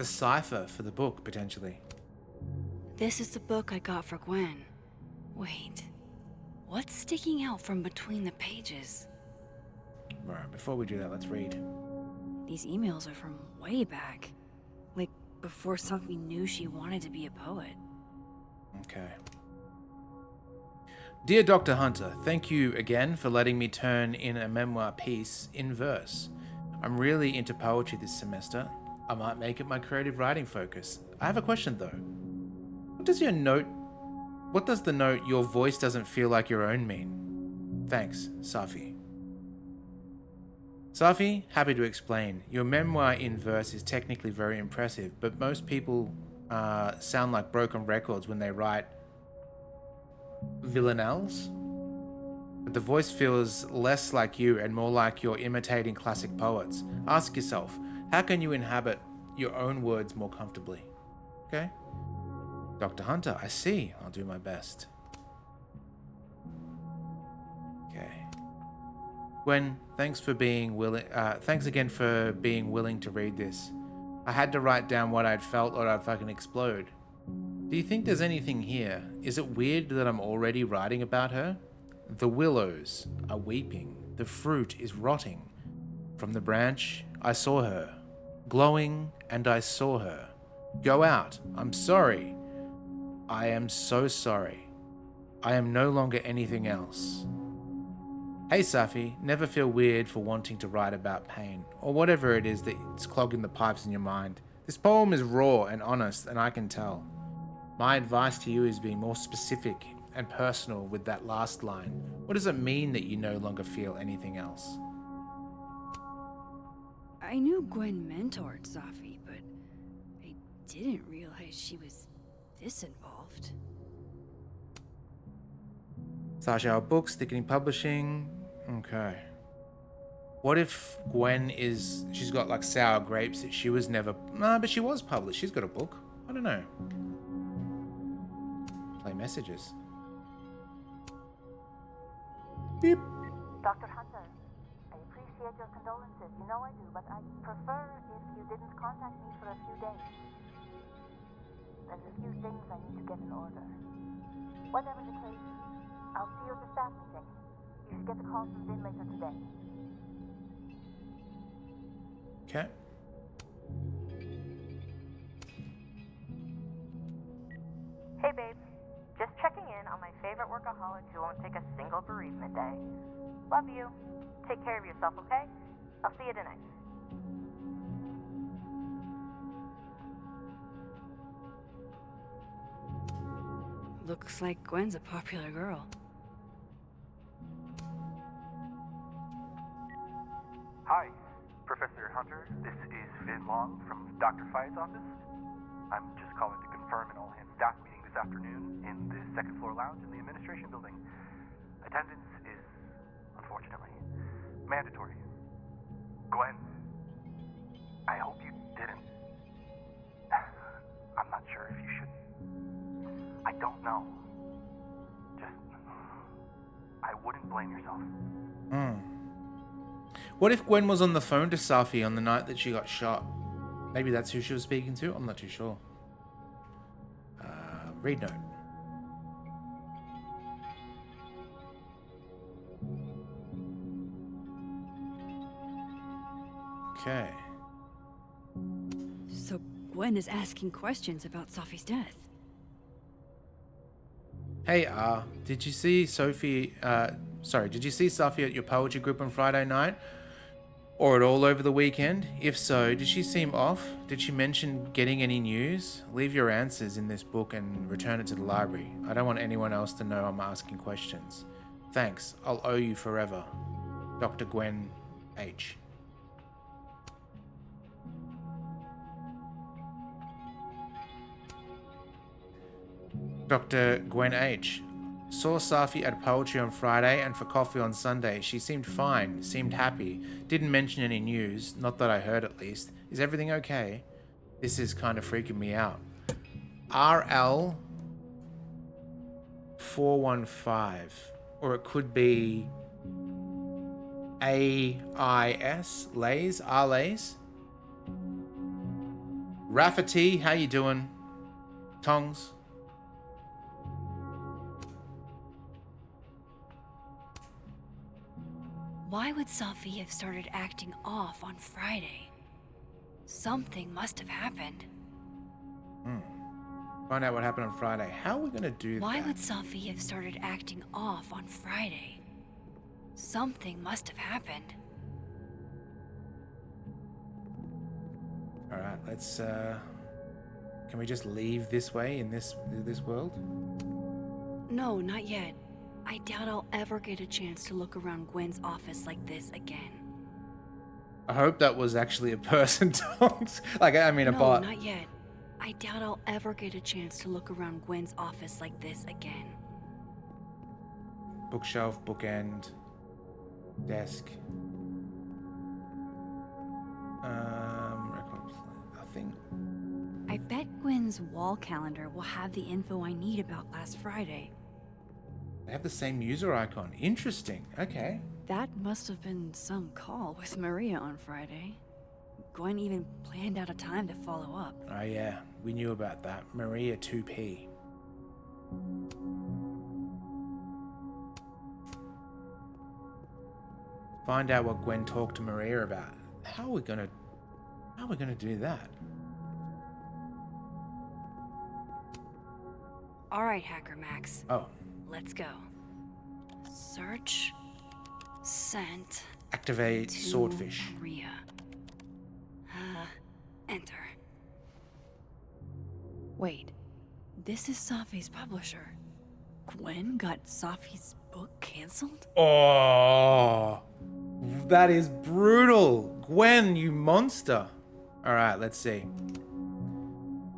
cipher for the book, potentially. This is the book I got for Gwen. Wait, what's sticking out from between the pages? Alright, before we do that, let's read. These emails are from way back. Like, before Sophie knew she wanted to be a poet. Okay. Dear Dr. Hunter, thank you again for letting me turn in a memoir piece in verse. I'm really into poetry this semester. I might make it my creative writing focus. I have a question though. What does the note, your voice doesn't feel like your own mean? Thanks, Safi. Safi, happy to explain. Your memoir in verse is technically very impressive, but most people sound like broken records when they write villanelles. But the voice feels less like you and more like you're imitating classic poets. Ask yourself, how can you inhabit your own words more comfortably? Okay? Dr. Hunter, I see. I'll do my best. Okay. Gwen, thanks again for being willing to read this. I had to write down what I'd felt or I'd fucking explode. Do you think there's anything here? Is it weird that I'm already writing about her? The willows are weeping. The fruit is rotting. From the branch, I saw her. Glowing, and I saw her. Go out. I'm sorry. I am so sorry. I am no longer anything else. Hey Safi, never feel weird for wanting to write about pain, or whatever it is that's clogging the pipes in your mind. This poem is raw and honest, and I can tell. My advice to you is be more specific and personal with that last line. What does it mean that you no longer feel anything else? I knew Gwen mentored Safi, but I didn't realize she was this involved. Sasha, our books, Thickening Publishing. Okay. What if Gwen she's got like sour grapes that she was never... No, but she was published. She's got a book. I don't know. Play messages. Beep. Dr. Hunter, I appreciate your condolences. You know I do, but I'd prefer if you didn't contact me for a few days. There's a few things I need to get in order. Whatever the case, I'll see you at the staff meeting. You should get the call from Vin later today. Okay. Hey babe, just checking in on my favorite workaholic who won't take a single bereavement day. Love you. Take care of yourself, okay? I'll see you tonight. Looks like Gwen's a popular girl. Hi, Professor Hunter. This is Vin Long from Dr. Fye's office. I'm just calling to confirm an all-hands staff meeting this afternoon in the second floor lounge in the administration building. Attendance is, unfortunately, mandatory. Gwen, I hope you didn't. I'm not sure if you should. I don't know. Just, I wouldn't blame yourself. What if Gwen was on the phone to Safi on the night that she got shot? Maybe that's who she was speaking to? I'm not too sure. Read note. Okay. So Gwen is asking questions about Safi's death. Hey, did you see Safi at your poetry group on Friday night? Or at all over the weekend? If so, did she seem off? Did she mention getting any news? Leave your answers in this book and return it to the library. I don't want anyone else to know I'm asking questions. Thanks, I'll owe you forever. Dr. Gwen H. Dr. Gwen H. Saw Safi at poetry on Friday and for coffee on Sunday. She seemed fine, seemed happy. Didn't mention any news, not that I heard at least. Is everything okay? This is kind of freaking me out. RL 415, or it could be AIS, Lays, R-Lays. Rafferty, how you doing? Tongs. Why would Safi have started acting off on Friday? Something must have happened. Find out what happened on Friday. How are we going to do Why that? would Safi have started acting off on Friday? Something must have happened. Alright, let's, can we just leave this way in this world? No, not yet. I doubt I'll ever get a chance to look around Gwen's office like this again. I hope that was actually a person, Tongs. Like, I mean, a bot. No, not yet. I doubt I'll ever get a chance to look around Gwen's office like this again. Bookshelf, bookend, desk. Nothing. I bet Gwen's wall calendar will have the info I need about last Friday. They have the same user icon. Interesting. Okay. That must have been some call with Maria on Friday. Gwen even planned out a time to follow up. Oh yeah, we knew about that. Maria 2P. Find out what Gwen talked to Maria about. How are we gonna do that? All right, Hacker Max. Oh. Let's go. Search. Sent. Activate to swordfish. Maria. Enter. Wait. This is Safi's publisher. Gwen got Safi's book canceled? Oh, that is brutal. Gwen, you monster. All right, let's see.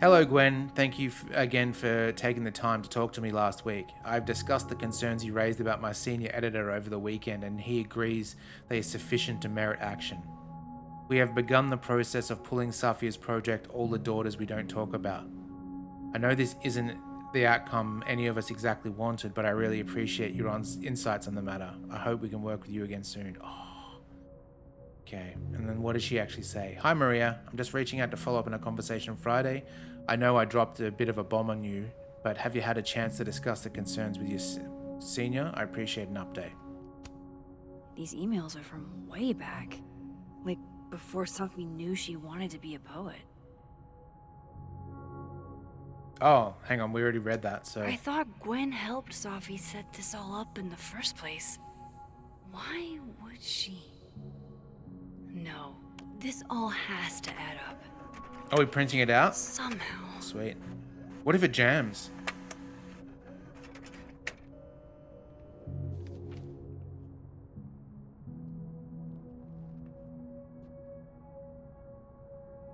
Hello, Gwen. Thank you again for taking the time to talk to me last week. I've discussed the concerns you raised about my senior editor over the weekend, and he agrees they are sufficient to merit action. We have begun the process of pulling Safia's project, All the Daughters We Don't Talk About. I know this isn't the outcome any of us exactly wanted, but I really appreciate your insights on the matter. I hope we can work with you again soon. Oh, okay. And then what does she actually say? Hi, Maria. I'm just reaching out to follow up on a conversation Friday. I know I dropped a bit of a bomb on you, but have you had a chance to discuss the concerns with your senior? I appreciate an update. These emails are from way back. Like, before Sophie knew she wanted to be a poet. Oh, hang on. We already read that, so... I thought Gwen helped Sophie set this all up in the first place. Why would she? No, this all has to add up. Are we printing it out? Somehow. Sweet. What if it jams?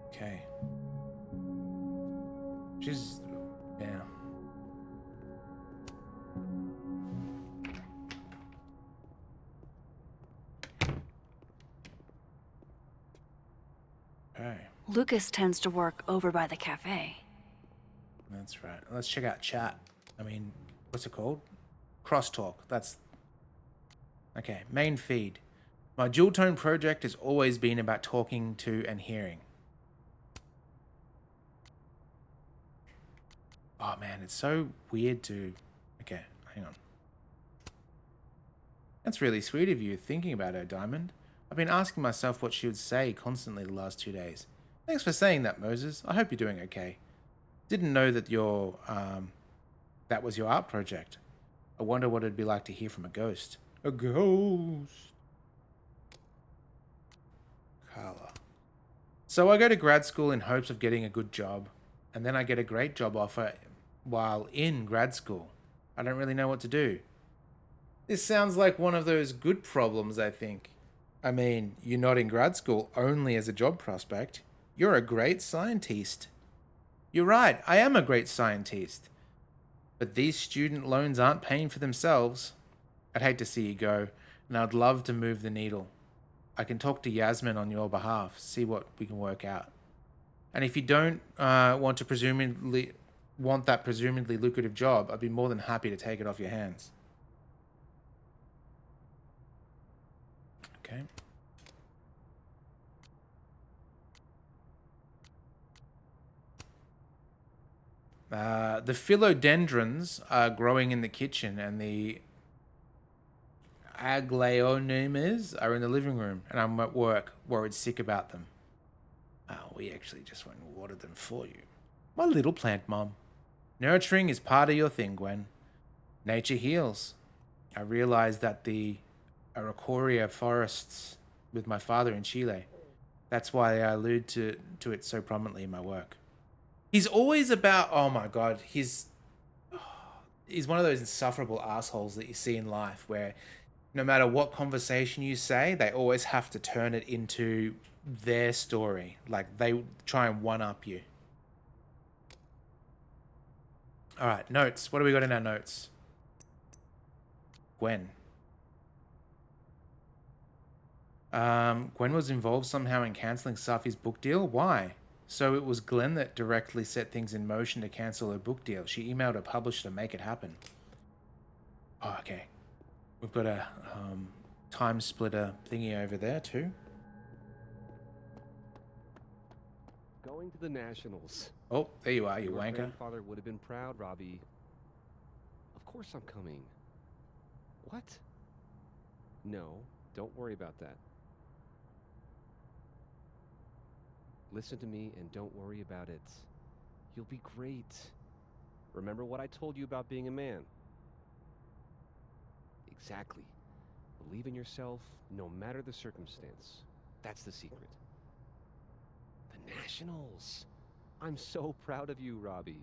Okay. She's... yeah. Okay. Lucas tends to work over by the cafe. That's right. Let's check out chat. I mean, what's it called? Crosstalk. That's... okay, main feed. My dual tone project has always been about talking to and hearing. Oh man, it's so weird to... okay, hang on. That's really sweet of you thinking about her, Diamond. I've been asking myself what she would say constantly the last 2 days. Thanks for saying that, Moses. I hope you're doing okay. Didn't know that that was your art project. I wonder what it'd be like to hear from a ghost. A ghost. Carla. So I go to grad school in hopes of getting a good job, and then I get a great job offer while in grad school. I don't really know what to do. This sounds like one of those good problems, I think. I mean, you're not in grad school only as a job prospect. You're a great scientist. You're right, I am a great scientist. But these student loans aren't paying for themselves. I'd hate to see you go, and I'd love to move the needle. I can talk to Yasmin on your behalf, see what we can work out. And if you don't want that presumably lucrative job, I'd be more than happy to take it off your hands. Okay. The philodendrons are growing in the kitchen, and the aglaonemas are in the living room, and I'm at work, worried sick about them. We actually just went and watered them for you. My little plant mom. Nurturing is part of your thing, Gwen. Nature heals. I realized that the Araucaria forests with my father in Chile. That's why I allude to it so prominently in my work. He's always about, oh my god, he's one of those insufferable assholes that you see in life where no matter what conversation you say, they always have to turn it into their story. Like, they try and one-up you. Alright, notes. What do we got in our notes? Gwen. Gwen was involved somehow in cancelling Safi's book deal? Why? So it was Glenn that directly set things in motion to cancel her book deal. She emailed her publisher to make it happen. Oh, okay. We've got a time splitter thingy over there too. Going to the Nationals. Oh, there you are, you Your wanker. grandfather would have been proud, Robbie. Of course I'm coming. What? No, don't worry about that. Listen to me and don't worry about it. You'll be great. Remember what I told you about being a man? Exactly. Believe in yourself no matter the circumstance. That's the secret. The Nationals. I'm so proud of you, Robbie.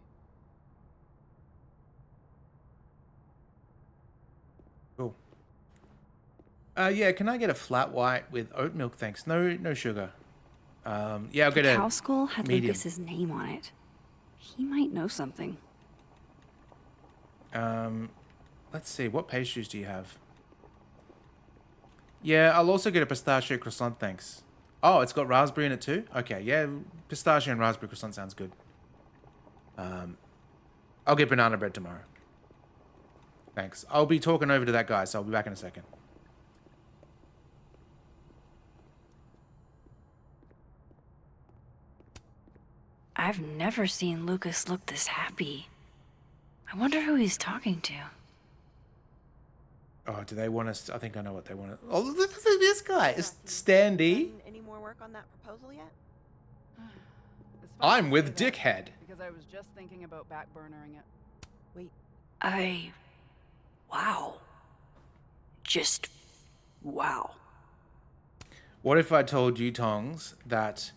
Cool. Yeah, can I get a flat white with oat milk, thanks? No sugar. Yeah, I'll get a Cow Skull had medium. Lucas's name on it. He might know something. Let's see, what pastries do you have? Yeah, I'll also get a pistachio croissant, thanks. Oh, it's got raspberry in it too? Okay, yeah, pistachio and raspberry croissant sounds good. I'll get banana bread tomorrow. Thanks. I'll be talking over to that guy, so I'll be back in a second. I've never seen Lucas look this happy. I wonder who he's talking to. Oh, do they want us? I think I know what they want. Oh, look at this guy. It's Standy. Any more work on that proposal yet? I'm with Dickhead. Because I was just thinking about backburnering it. Wait. Wow. Just wow. What if I told you, Tongs, that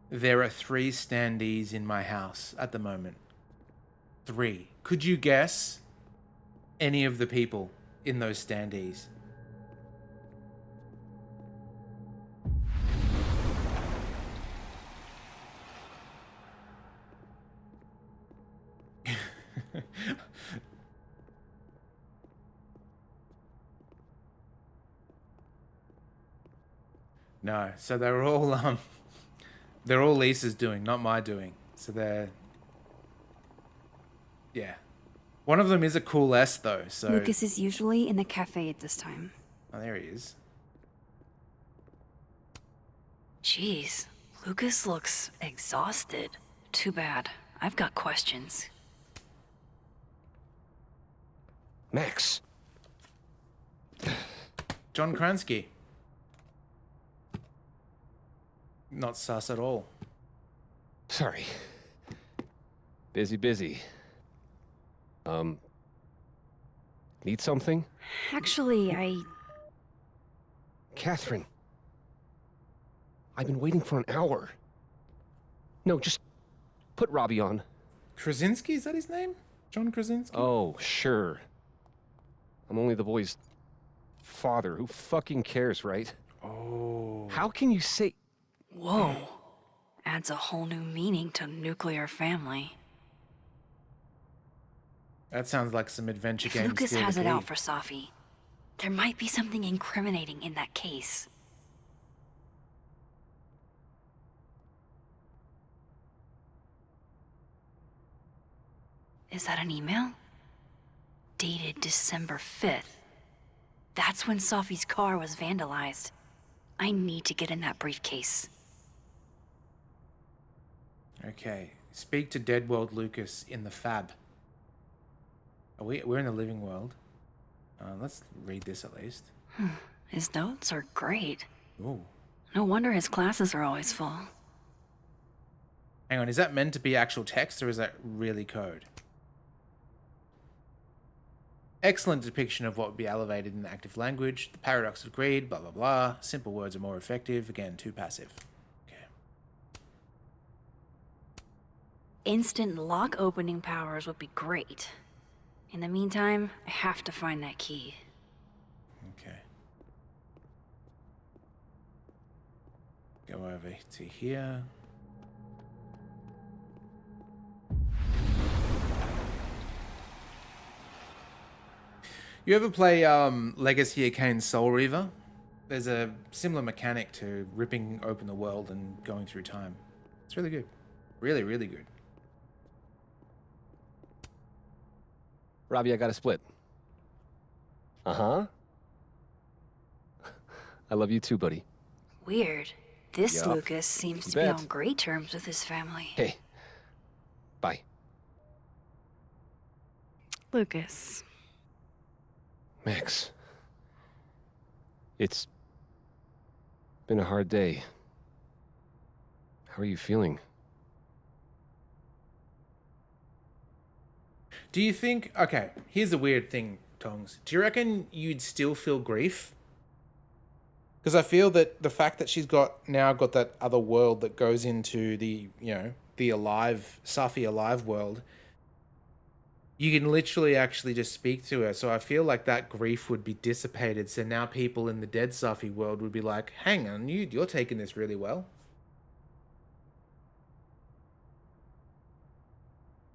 there are 3 standees in my house at the moment? 3. Could you guess any of the people in those standees? No, so they're all Lisa's doing, not my doing. So yeah. One of them is a cool S though, so... Lucas is usually in the cafe at this time. Oh, there he is. Jeez, Lucas looks exhausted. Too bad. I've got questions. Max. John Kransky. Not sus at all. Sorry. Busy. Need something? Actually, Catherine. I've been waiting for an hour. No, just put Robbie on. Krasinski, is that his name? John Krasinski? Oh, sure. I'm only the boy's father. Who fucking cares, right? Oh. How can you say... Whoa. Adds a whole new meaning to nuclear family. That sounds like some adventure If games. Lucas has it out for Safi, there might be something incriminating in that case. Is that an email? Dated December 5th. That's when Safi's car was vandalized. I need to get in that briefcase. Okay. Speak to Dead World Lucas in the Fab. We're in the living world. Let's read this at least. His notes are great. Ooh. No wonder his classes are always full. Hang on, is that meant to be actual text or is that really code? Excellent depiction of what would be elevated in active language. The paradox of greed, blah, blah, blah. Simple words are more effective. Again, too passive. Okay. Instant lock opening powers would be great. In the meantime, I have to find that key. Okay. Go over to here. You ever play Legacy of Kain Soul Reaver? There's a similar mechanic to ripping open the world and going through time. It's really good. Really, really good. Robbie, I got a split. Uh-huh. I love you too, buddy. Weird. This Yup. Lucas seems You to be bet. on great terms with his family. Hey. Bye. Lucas. Max. It's been a hard day. How are you feeling? Do you think... Okay, here's the weird thing, Tongs. Do you reckon you'd still feel grief? Because I feel that the fact that she's now got that other world that goes into the, the alive, Safi alive world, you can literally actually just speak to her. So I feel like that grief would be dissipated. So now people in the dead Safi world would be like, hang on, you're taking this really well.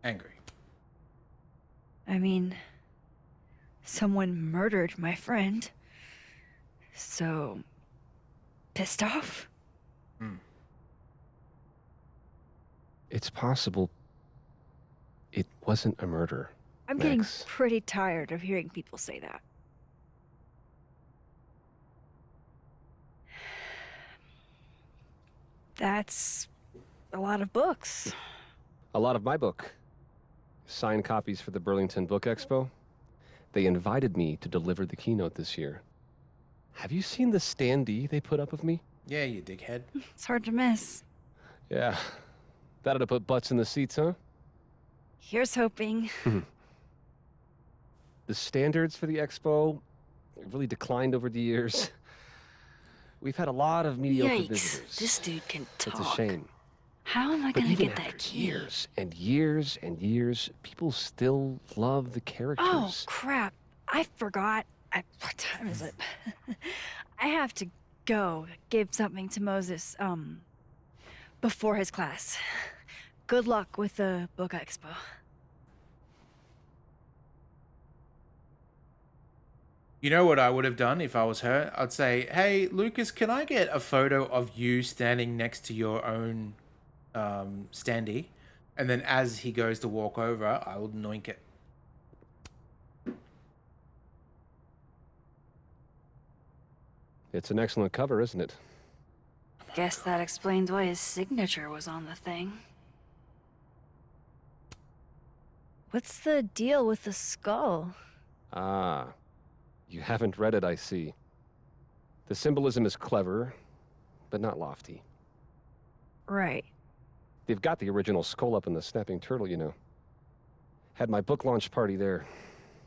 Angry. I mean, someone murdered my friend. So, pissed off? It's possible It wasn't a murder. I'm Max. getting pretty tired of hearing people say that. That's a lot of books. A lot of my book. Signed copies for the Burlington Book Expo. They invited me to deliver the keynote this year. Have you seen the standee they put up of me? Yeah, you dickhead. It's hard to miss. Yeah. That'd have put butts in the seats, huh? Here's hoping. The standards for the expo have really declined over the years. We've had a lot of mediocre Yikes, visitors. this dude can talk. It's a shame. How am I But gonna even get that after key? years and years and years, people still love the characters. Oh, crap. I forgot. What time is it? I have to go give something to Moses, before his class. Good luck with the book expo. You know what I would have done if I was her? I'd say, hey, Lucas, can I get a photo of you standing next to your own standee? And then as he goes to walk over, I will noink it. It's an excellent cover, isn't it? Guess that explains why his signature was on the thing. What's the deal with the skull? Ah, you haven't read it, I see. The symbolism is clever, but not lofty. Right. They've got the original skull up in the Snapping Turtle, you know. Had my book launch party there.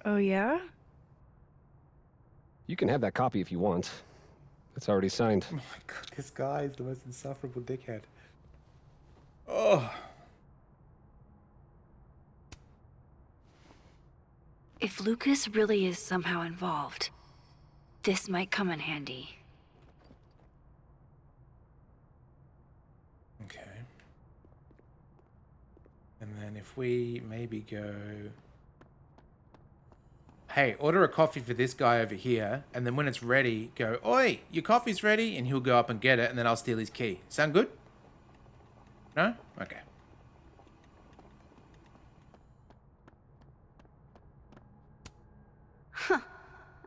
Oh, yeah? You can have that copy if you want. It's already signed. Oh my god, this guy is the most insufferable dickhead. Oh. If Lucas really is somehow involved, this might come in handy. Okay. And then if we maybe go... Hey, order a coffee for this guy over here, and then when it's ready, go, oi, your coffee's ready, and he'll go up and get it, and then I'll steal his key. Sound good? No? Okay. Huh.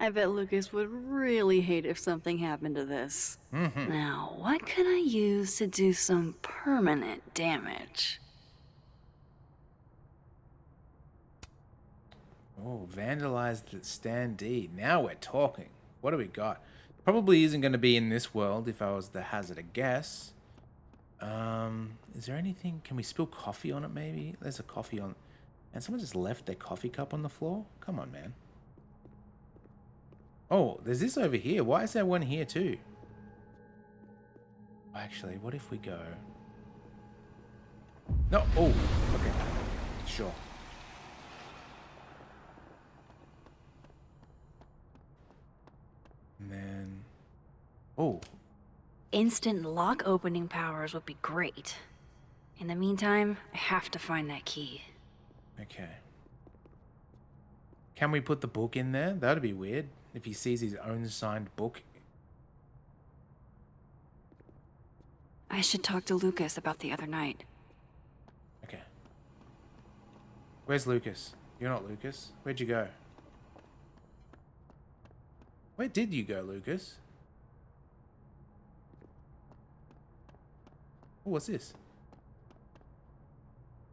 I bet Lucas would really hate if something happened to this. Mm-hmm. Now, what can I use to do some permanent damage? Oh, vandalized the standee. Now we're talking. What do we got? Probably isn't going to be in this world if I was to hazard a guess. Is there anything? Can we spill coffee on it maybe? There's a coffee on... And someone just left their coffee cup on the floor? Come on, man. Oh, there's this over here. Why is there one here too? Actually, what if we go... No, oh, okay. Sure. And then... Oh. Instant lock opening powers would be great. In the meantime, I have to find that key. Okay. Can we put the book in there? That'd be weird. If he sees his own signed book. I should talk to Lucas about the other night. Okay. Where's Lucas? You're not Lucas. Where'd you go? Where did you go, Lucas? Oh, what's this?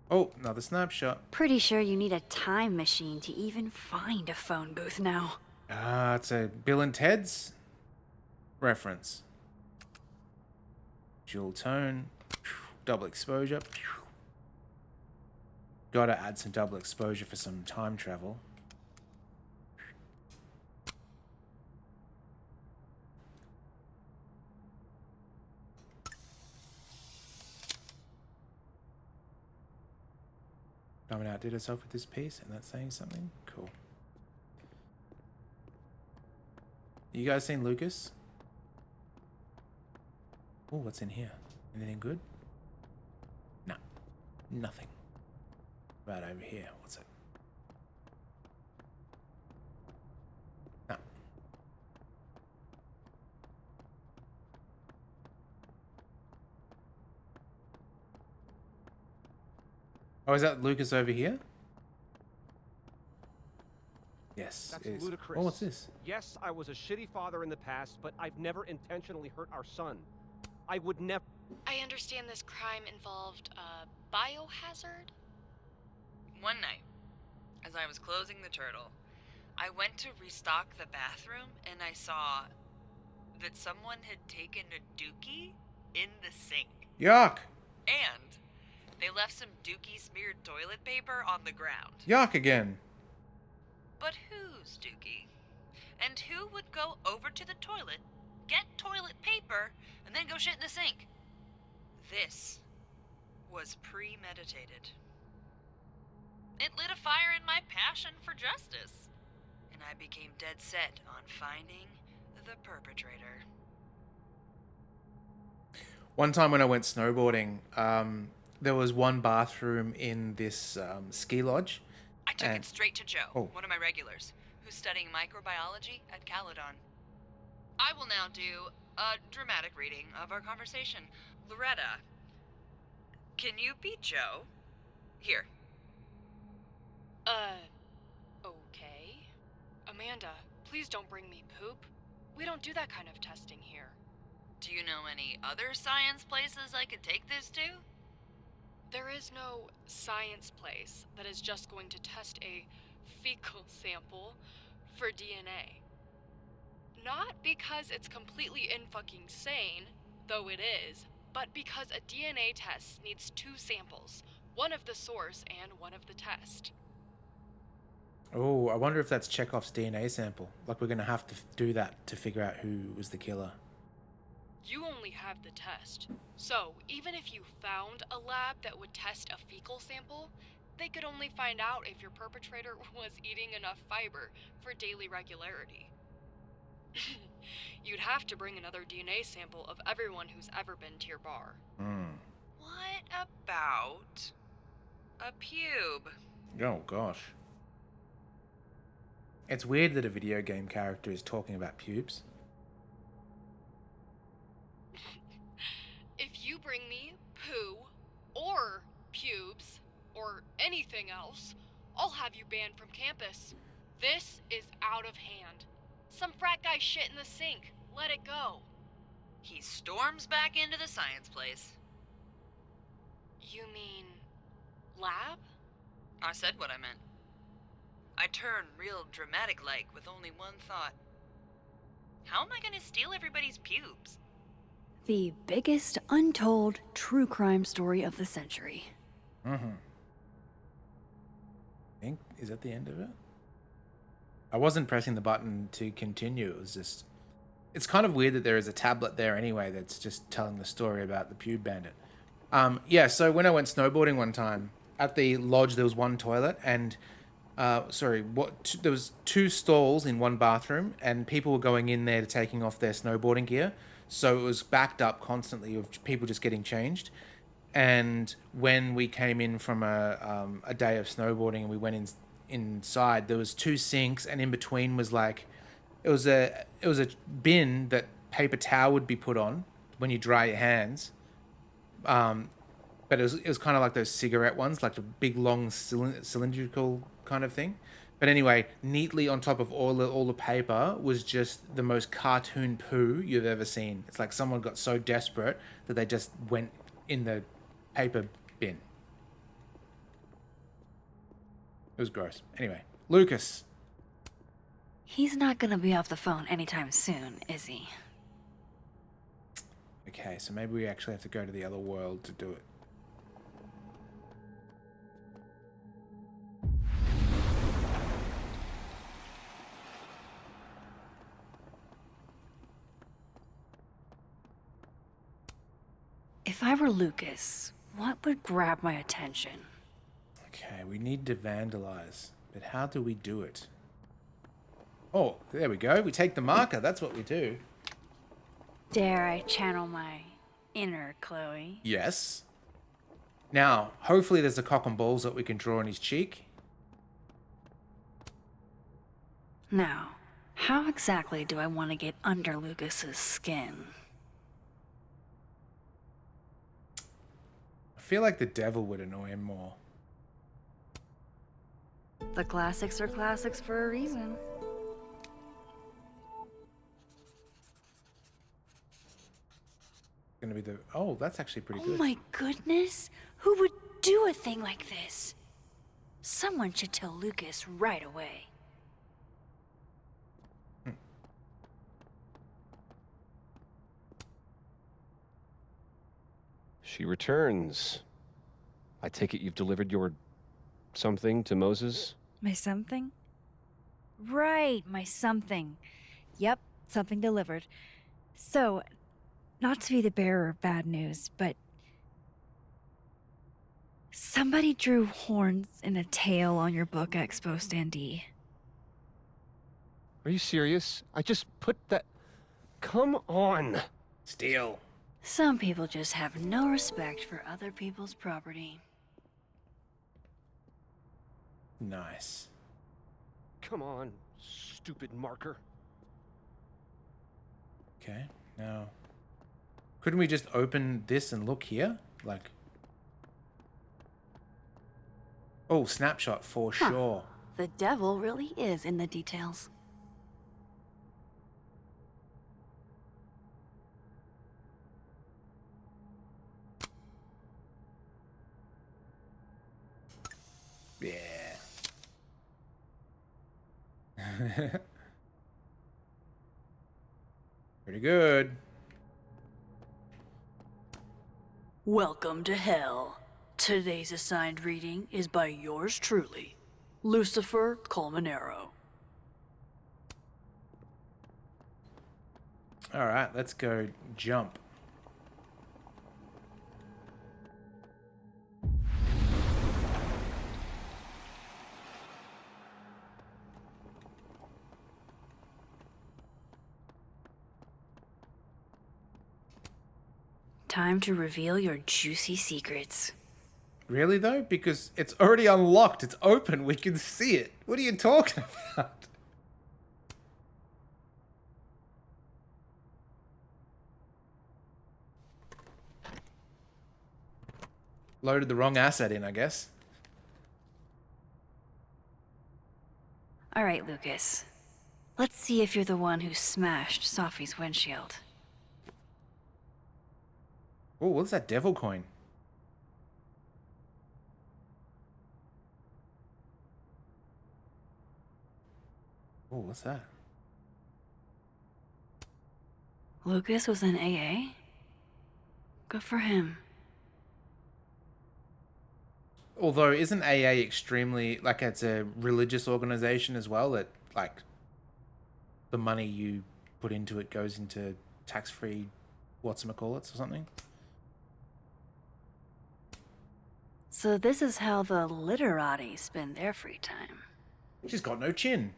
Oh, another snapshot. Pretty sure you need a time machine to even find a phone booth now. Ah, it's a Bill and Ted's reference. Dual tone, double exposure. Gotta add some double exposure for some time travel. Diamond outdid herself with this piece, and that's saying something? Cool. You guys seen Lucas? Oh, what's in here? Anything good? No. Nothing. About over here. What's it? No. Oh, is that Lucas over here? It's ludicrous. Oh, what's this? Yes, I was a shitty father in the past, but I've never intentionally hurt our son. I would never. I understand this crime involved a biohazard? One night, as I was closing the turtle, I went to restock the bathroom and I saw that someone had taken a dookie in the sink. Yuck! And they left some dookie smeared toilet paper on the ground. Yuck again. But whose dookie? And who would go over to the toilet, get toilet paper, and then go shit in the sink? This was premeditated. It lit a fire in my passion for justice, and I became dead set on finding the perpetrator. One time when I went snowboarding, there was one bathroom in this ski lodge. I took it straight to Joe, Oh. one of my regulars, who's studying microbiology at Caledon. I will now do a dramatic reading of our conversation. Loretta, can you be Joe? Here. Okay. Amanda, please don't bring me poop. We don't do that kind of testing here. Do you know any other science places I could take this to? There is no science place that is just going to test a fecal sample for DNA. Not because it's completely in-fucking sane, though it is, but because a DNA test needs two samples, one of the source and one of the test. Oh, I wonder if that's Chekhov's DNA sample. Like we're going to have to do that to figure out who was the killer. You only have the test. So, even if you found a lab that would test a fecal sample, they could only find out if your perpetrator was eating enough fiber for daily regularity. You'd have to bring another DNA sample of everyone who's ever been to your bar. What about a pube? Oh, gosh. It's weird that a video game character is talking about pubes. If you bring me poo, or pubes, or anything else, I'll have you banned from campus. This is out of hand. Some frat guy shit in the sink. Let it go. He storms back into the science place. You mean lab? I said what I meant. I turn real dramatic-like with only one thought. How am I gonna steal everybody's pubes? The biggest untold true crime story of the century. Is that the end of it? I wasn't pressing the button to continue. It was just... It's kind of weird that there is a tablet there anyway that's just telling the story about the pube bandit. Yeah, so when I went snowboarding one time, at the lodge there was one toilet and... there was two stalls in one bathroom and people were going in there to taking off their snowboarding gear. So it was backed up constantly of people just getting changed. And when we came in from a day of snowboarding and we went inside, there was two sinks and in between was like, it was a bin that paper towel would be put on when you dry your hands. But it was kind of like those cigarette ones, like a big long cylindrical kind of thing. But anyway, neatly on top of all the paper was just the most cartoon poo you've ever seen. It's like someone got so desperate that they just went in the paper bin. It was gross. Anyway, Lucas. He's not gonna be off the phone anytime soon, is he? Okay, so maybe we actually have to go to the other world to do it. If I were Lucas, what would grab my attention? Okay, we need to vandalize, but how do we do it? Oh, there we go. We take the marker. That's what we do. Dare I channel my inner Chloe? Yes. Now, hopefully there's a cock and balls that we can draw on his cheek. Now, how exactly do I want to get under Lucas's skin? I feel like the devil would annoy him more. The classics are classics for a reason. going to be the... Oh, that's actually pretty Oh good. my goodness! Who would do a thing like this? Someone should tell Lucas right away. She returns. I take it you've delivered your something to Moses? My something? Right, my something. Yep, something delivered. So, not to be the bearer of bad news, but somebody drew horns and a tail on your book expo standee. Are you serious? I just put that... Come on! Steal. Some people just have no respect for other people's property. Nice. Come on, stupid marker. Okay, now... Couldn't we just open this and look here? Like... Oh, snapshot for sure. The devil really is in the details. Yeah. Pretty good. Welcome to hell. Today's assigned reading is by yours truly, Lucifer Colmenero. All right, let's go jump. Time to reveal your juicy secrets. Really though? Because it's already unlocked. It's open. We can see it. What are you talking about? Loaded the wrong asset in, I guess. All right, Lucas. Let's see if you're the one who smashed Sophie's windshield. Oh, what's that devil coin? Oh, what's that? Lucas was in AA? Good for him. Although, isn't AA extremely, like, it's a religious organization as well, that, like, the money you put into it goes into tax-free whatchamacallits or something? So this is how the literati spend their free time. She's got no chin.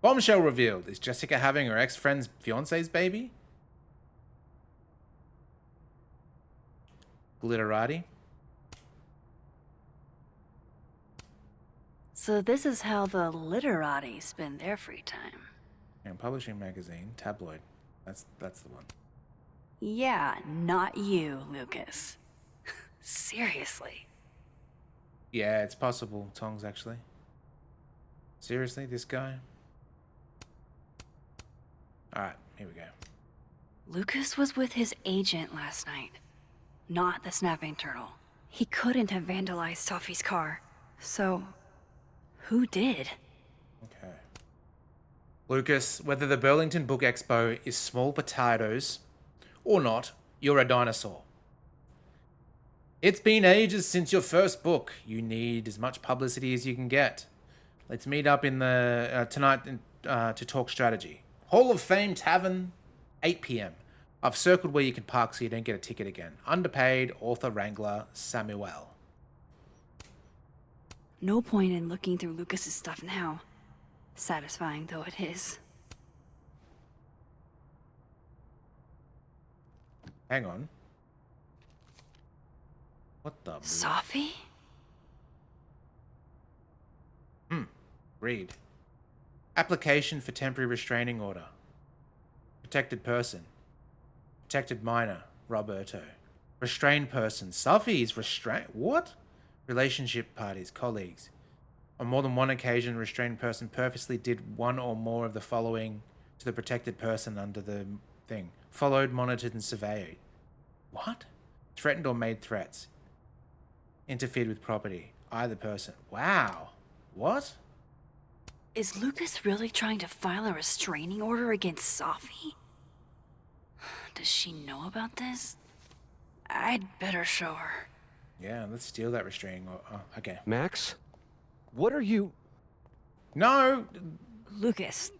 Bombshell revealed. Is Jessica having her ex-friend's fiance's baby? Glitterati. So this is how the literati spend their free time. And publishing magazine, tabloid. That's the one. Yeah, not you, Lucas. Seriously. Yeah, it's possible. Tongs, actually. Seriously, this guy? Alright, here we go. Lucas was with his agent last night, not the snapping turtle. He couldn't have vandalized Sophie's car. So, who did? Okay. Lucas, whether the Burlington Book Expo is small potatoes or not, you're a dinosaur. It's been ages since your first book. You need as much publicity as you can get. Let's meet up in the tonight to talk strategy. Hall of Fame Tavern, 8 p.m. I've circled where you can park so you don't get a ticket again. Underpaid author wrangler Samuel. No point in looking through Lucas's stuff now. Satisfying though it is. Hang on. What the? Sophie? Read. Application for temporary restraining order. Protected person. Protected minor, Roberto. Restrained person. Sophie is restrained. What? Relationship parties, colleagues. On more than one occasion, restrained person purposely did one or more of the following to the protected person under the thing. Followed, monitored, and surveyed. What? Threatened or made threats. Interfered with property. Either person. Wow. What? Is Lucas really trying to file a restraining order against Safi? Does she know about this? I'd better show her. Yeah, let's steal that restraining order. Oh, okay. Max? What are you... No! Lucas,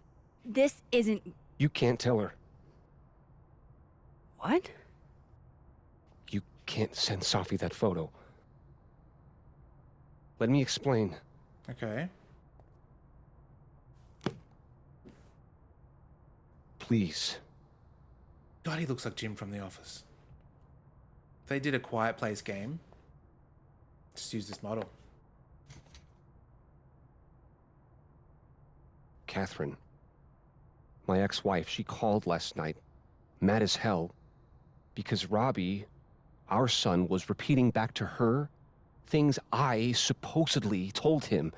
this isn't... You can't tell her. What? You can't send Safi that photo. Let me explain. Okay. Please. God, he looks like Jim from The Office. If they did a Quiet Place game, just use this model. Catherine, my ex-wife, she called last night, mad as hell, because Robbie, our son, was repeating back to her things I supposedly told him.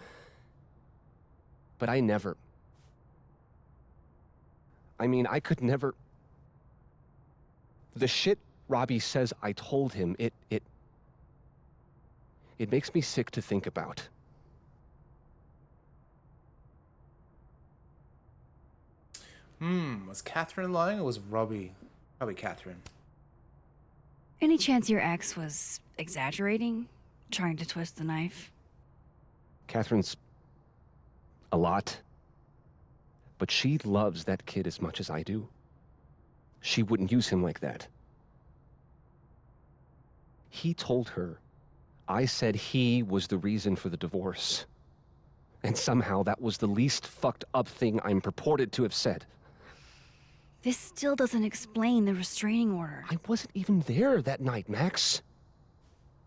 But I never... I mean, I could never... The shit Robbie says I told him, it makes me sick to think about. Was Catherine lying or was Robbie? Probably Catherine. Any chance your ex was exaggerating? Trying to twist the knife? Catherine's a lot. But she loves that kid as much as I do. She wouldn't use him like that. He told her I said he was the reason for the divorce. And somehow that was the least fucked up thing I'm purported to have said. This still doesn't explain the restraining order. I wasn't even there that night, Max.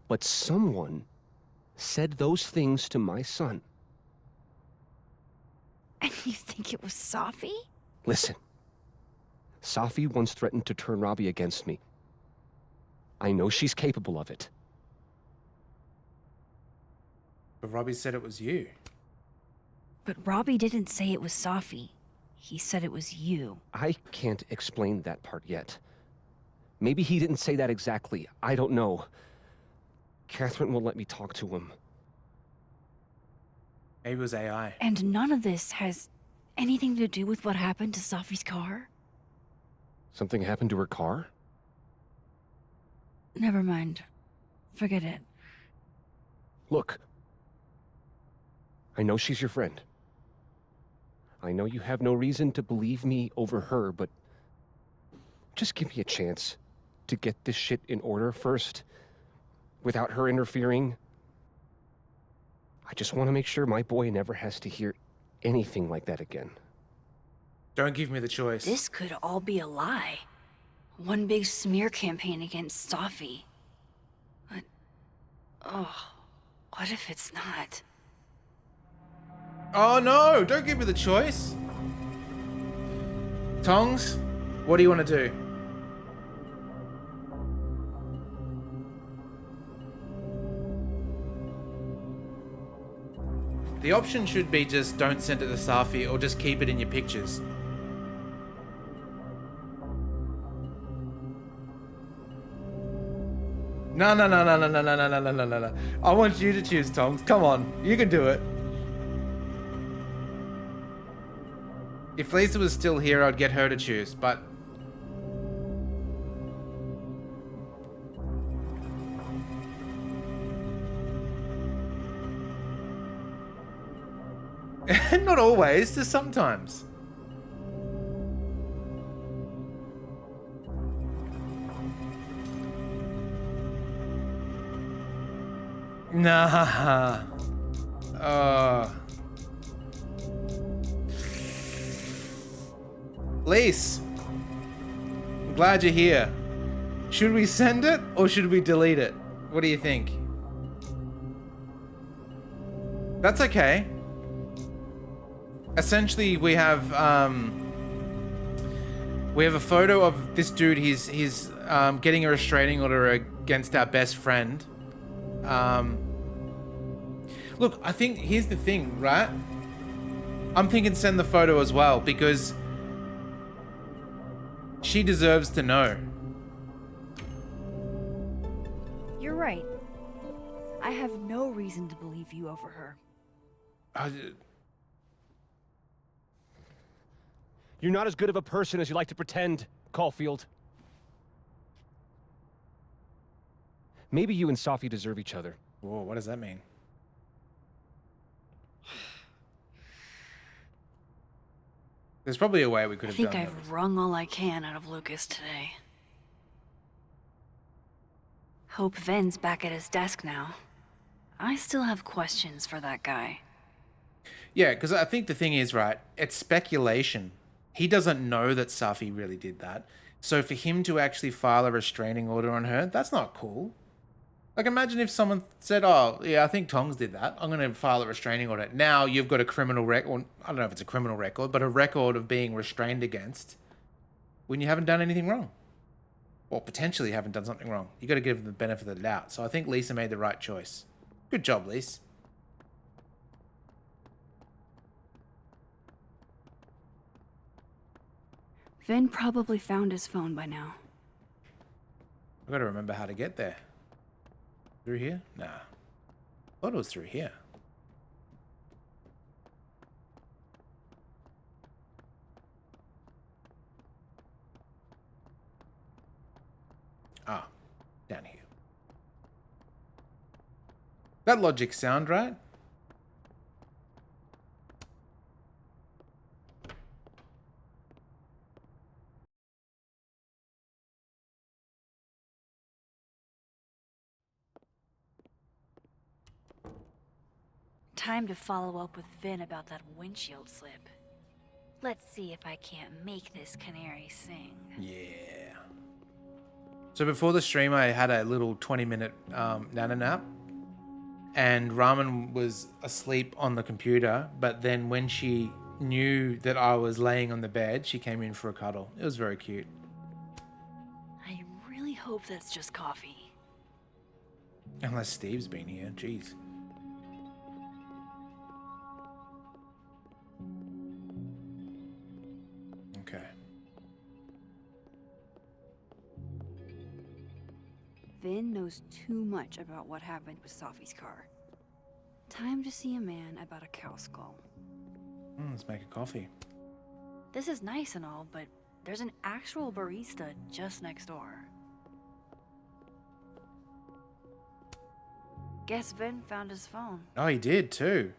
But someone said those things to my son. And you think it was Safi? Listen. Safi once threatened to turn Robbie against me. I know she's capable of it. But Robbie said it was you. But Robbie didn't say it was Safi. He said it was you. I can't explain that part yet. Maybe he didn't say that exactly. I don't know. Catherine won't let me talk to him. Maybe it was AI. And none of this has anything to do with what happened to Safi's car? Something happened to her car? Never mind. Forget it. Look. I know she's your friend. I know you have no reason to believe me over her, but just give me a chance to get this shit in order first, without her interfering. I just want to make sure my boy never has to hear anything like that again. Don't give me the choice. This could all be a lie. One big smear campaign against Safi. But... oh, what if it's not? Oh no! Don't give me the choice! Tongs, what do you want to do? The option should be just don't send it to Safi or just keep it in your pictures. No. I want you to choose, Tongs. Come on, you can do it. If Lisa was still here, I'd get her to choose, but... Not always, just sometimes. Nah. Lise, I'm glad you're here. Should we send it or should we delete it? What do you think? That's okay. Essentially, we have a photo of this dude. He's getting a restraining order against our best friend. Look, I think here's the thing, right? I'm thinking send the photo as well because she deserves to know. right. I have no reason to believe you over her. You're not as good of a person as you like to pretend, Caulfield. Maybe you and Safi deserve each other. Whoa, what does that mean? There's probably a way we could I have think done I've wrung all I can out of Lucas today. Hope Ven's back at his desk now. I still have questions for that guy. Yeah, because I think the thing is, right, it's speculation. He doesn't know that Safi really did that. So for him to actually file a restraining order on her, that's not cool. Like, imagine if someone said, oh, yeah, I think Tongs did that. I'm going to file a restraining order. Now you've got a criminal record. I don't know if it's a criminal record, but a record of being restrained against when you haven't done anything wrong. Or potentially haven't done something wrong. You got to give them the benefit of the doubt. So I think Lisa made the right choice. Good job, Lisa. Ven probably found his phone by now. I've got to remember how to get there. Through here? Nah. I thought it was through here. Ah, down here. That logic sound right? Time to follow up with Ven about that windshield slip. Let's see if I can't make this canary sing. Yeah. So before the stream, I had a little 20-minute nana nap. And Ramen was asleep on the computer. But then when she knew that I was laying on the bed, she came in for a cuddle. It was very cute. I really hope that's just coffee. Unless Steve's been here. Jeez. Okay. Ven knows too much about what happened with Safi's car. Time to see a man about a cow skull. Let's make a coffee. This is nice and all, but there's an actual barista just next door. Guess Ven found his phone. Oh, he did too.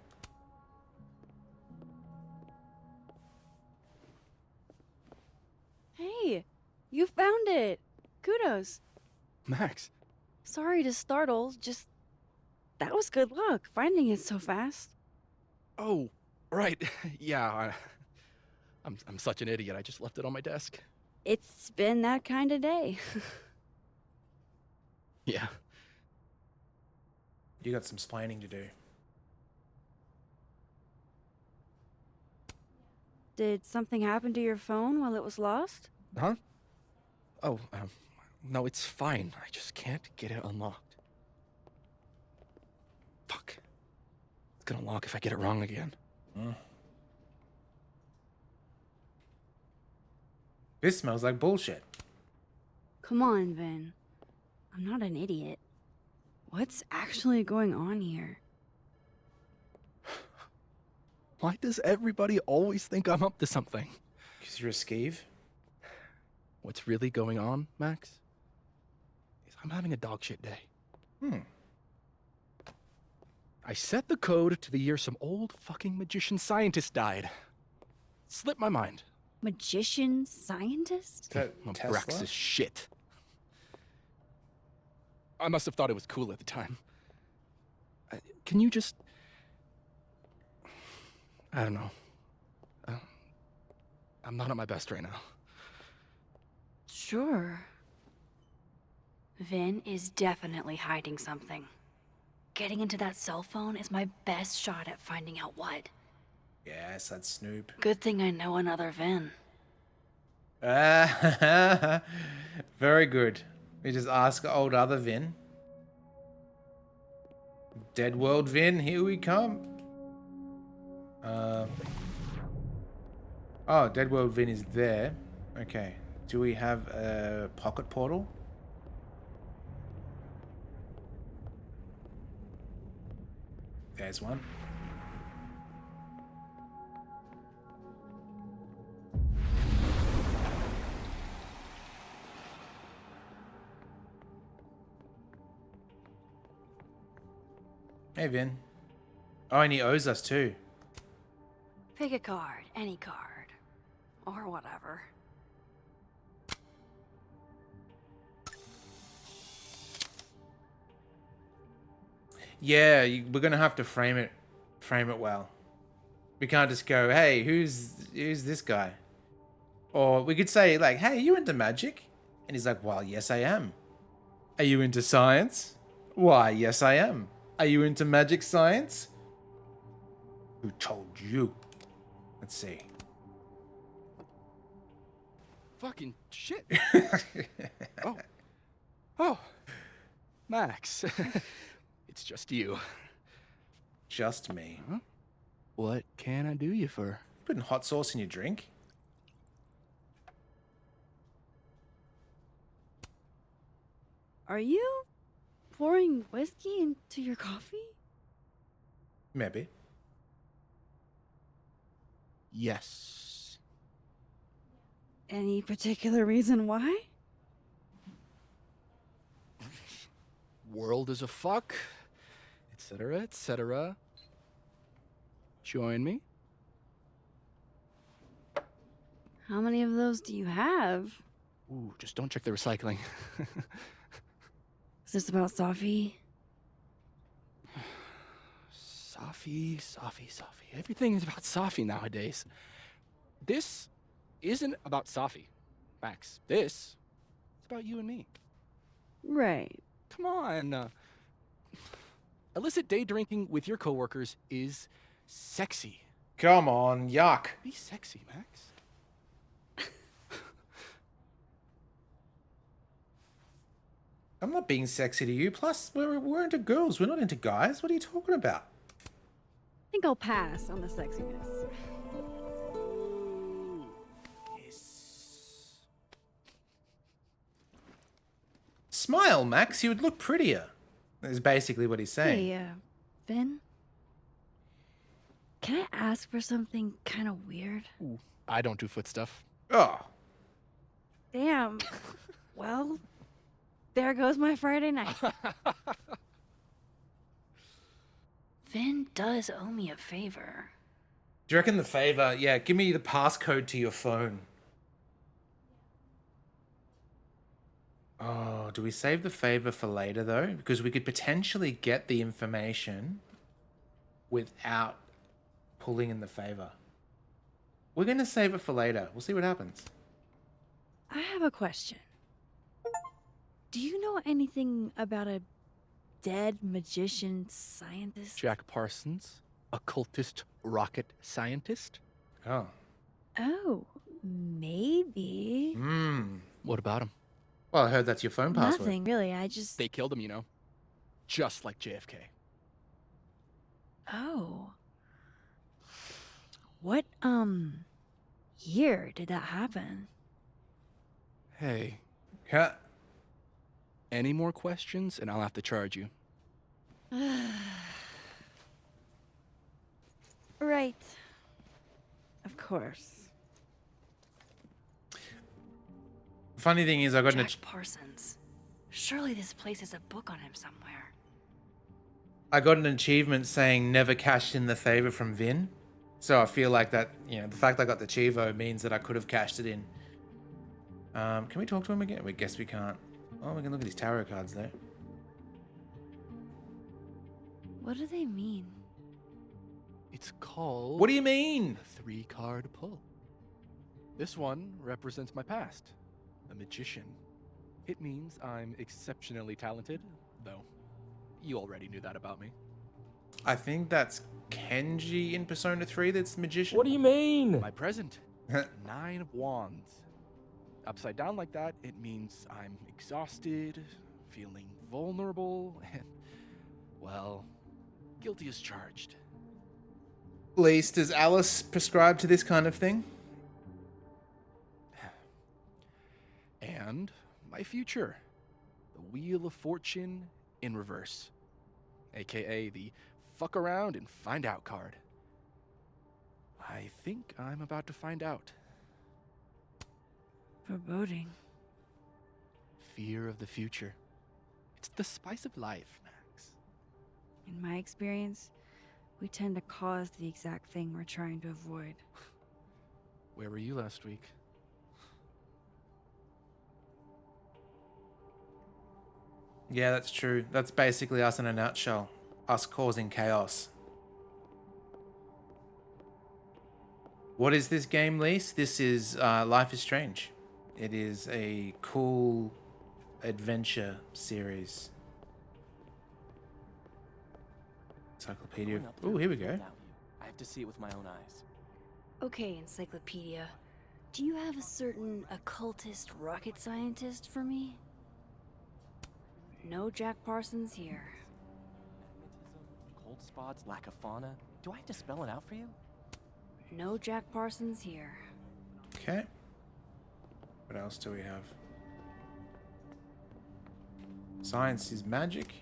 Hey, you found it. Kudos. Max. Sorry to startle, just... That was good luck, finding it so fast. Oh, right. Yeah, I'm such an idiot. I just left it on my desk. It's been that kind of day. Yeah. You got some splaining to do. Did something happen to your phone while it was lost? Huh? Oh, no, it's fine. I just can't get it unlocked. Fuck. It's gonna lock if I get it wrong again. This smells like bullshit. Come on, Ven. I'm not an idiot. What's actually going on here? Why does everybody always think I'm up to something? Because you're a skeeve? What's really going on, Max? Is I'm having a dogshit day. I set the code to the year some old fucking magician scientist died. Slipped my mind. Magician scientist? Brax is shit. I must have thought it was cool at the time. Can you just... I don't know. I'm not at my best right now. Sure. Ven is definitely hiding something. Getting into that cell phone is my best shot at finding out what. Yes, that's Snoop. Good thing I know another Ven. Very good. We just ask old other Vin. Dead World Vin, here we come. Oh, Dead World Vin is there. Okay. Do we have a pocket portal? phase one. Hey, Vin. Oh, and he owes us too. Pick a card, any card. Or whatever. Yeah, we're gonna have to frame it well. We can't just go, hey, who's this guy? Or we could say like, hey, are you into magic? And he's like, well, yes, I am. Are you into science? Why, yes, I am. Are you into magic science? Who told you? Let's see. Fucking shit. Oh. Max. It's just you. Just me. Huh? What can I do you for? You putting hot sauce in your drink? Are you pouring whiskey into your coffee? Maybe. Yes. Any particular reason why? World is a fuck, etc., etc. Join me. How many of those do you have? Ooh, just don't check the recycling. Is this about Safi? Safi. Everything is about Safi nowadays. This isn't about Safi, Max. This is about you and me. Right. Come on. Illicit day drinking with your coworkers is sexy. Come on, yuck. Be sexy, Max. I'm not being sexy to you. Plus, we're into girls. We're not into guys. What are you talking about? I think I'll pass on the sexiness. Smile, Max. You would look prettier. Is basically what he's saying. Hey, Vin? Can I ask for something kind of weird? Ooh, I don't do foot stuff. Oh. Damn. Well, there goes my Friday night. Vin does owe me a favor. Do you reckon the favor? Yeah, give me the passcode to your phone. Oh, do we save the favor for later though? Because we could potentially get the information without pulling in the favor. We're going to save it for later. We'll see what happens. I have a question. Do you know anything about a dead magician scientist? Jack Parsons, occultist rocket scientist. Oh. Oh, maybe. What about him? Well, I heard that's your phone password. Nothing, really. I just... They killed him, you know. Just like JFK. Oh. What, year did that happen? Hey. Yeah. Any more questions and I'll have to charge you. Right. Of course. Funny thing is, I got Jack Parsons. Surely this place has a book on him somewhere. I got an achievement saying never cashed in the favor from Vin. So I feel like that, you know, the fact I got the Chivo means that I could have cashed it in. Can we talk to him again? We guess we can't. Oh, we can look at his tarot cards though. What do they mean? It's called... What do you mean? The 3-card pull. This one represents my past. A magician. It means I'm exceptionally talented, though you already knew that about me. I think that's Kenji in Persona 3 that's the magician. What do you mean? My present. 9 of Wands. Upside down like that, it means I'm exhausted, feeling vulnerable, and, well, guilty as charged. Least, does Alice prescribe to this kind of thing? And my future. The Wheel of Fortune in reverse. AKA the fuck around and find out card. I think I'm about to find out. Foreboding. Fear of the future. It's the spice of life, Max. In my experience, we tend to cause the exact thing we're trying to avoid. Where were you last week? Yeah, that's true. That's basically us in a nutshell. Us causing chaos. What is this game, Lise? This is Life is Strange. It is a cool adventure series. Encyclopedia. Oh, here we go. I have to see it with my own eyes. Okay, Encyclopedia. Do you have a certain occultist rocket scientist for me? No Jack Parsons here. Cold spots, lack of fauna. Do I have to spell it out for you? No Jack Parsons here. Okay. What else do we have? Science is magic.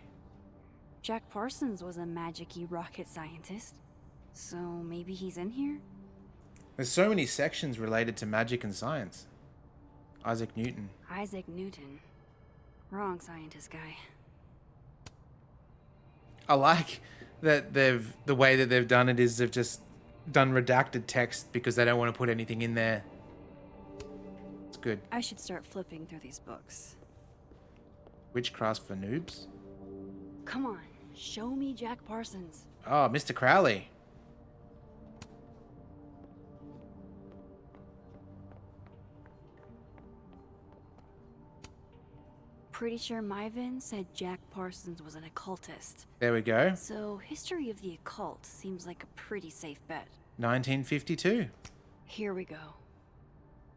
Jack Parsons was a magic-y rocket scientist. So maybe he's in here? There's so many sections related to magic and science. Isaac Newton. Isaac Newton. Wrong scientist guy. I like that the way that they've done it is they've just done redacted text because they don't want to put anything in there. It's good. I should start flipping through these books. Witchcraft for noobs. Come on, show me Jack Parsons. Oh, Mr. Crowley. Pretty sure Myvin said Jack Parsons was an occultist. There we go. So, history of the occult seems like a pretty safe bet. 1952. Here we go.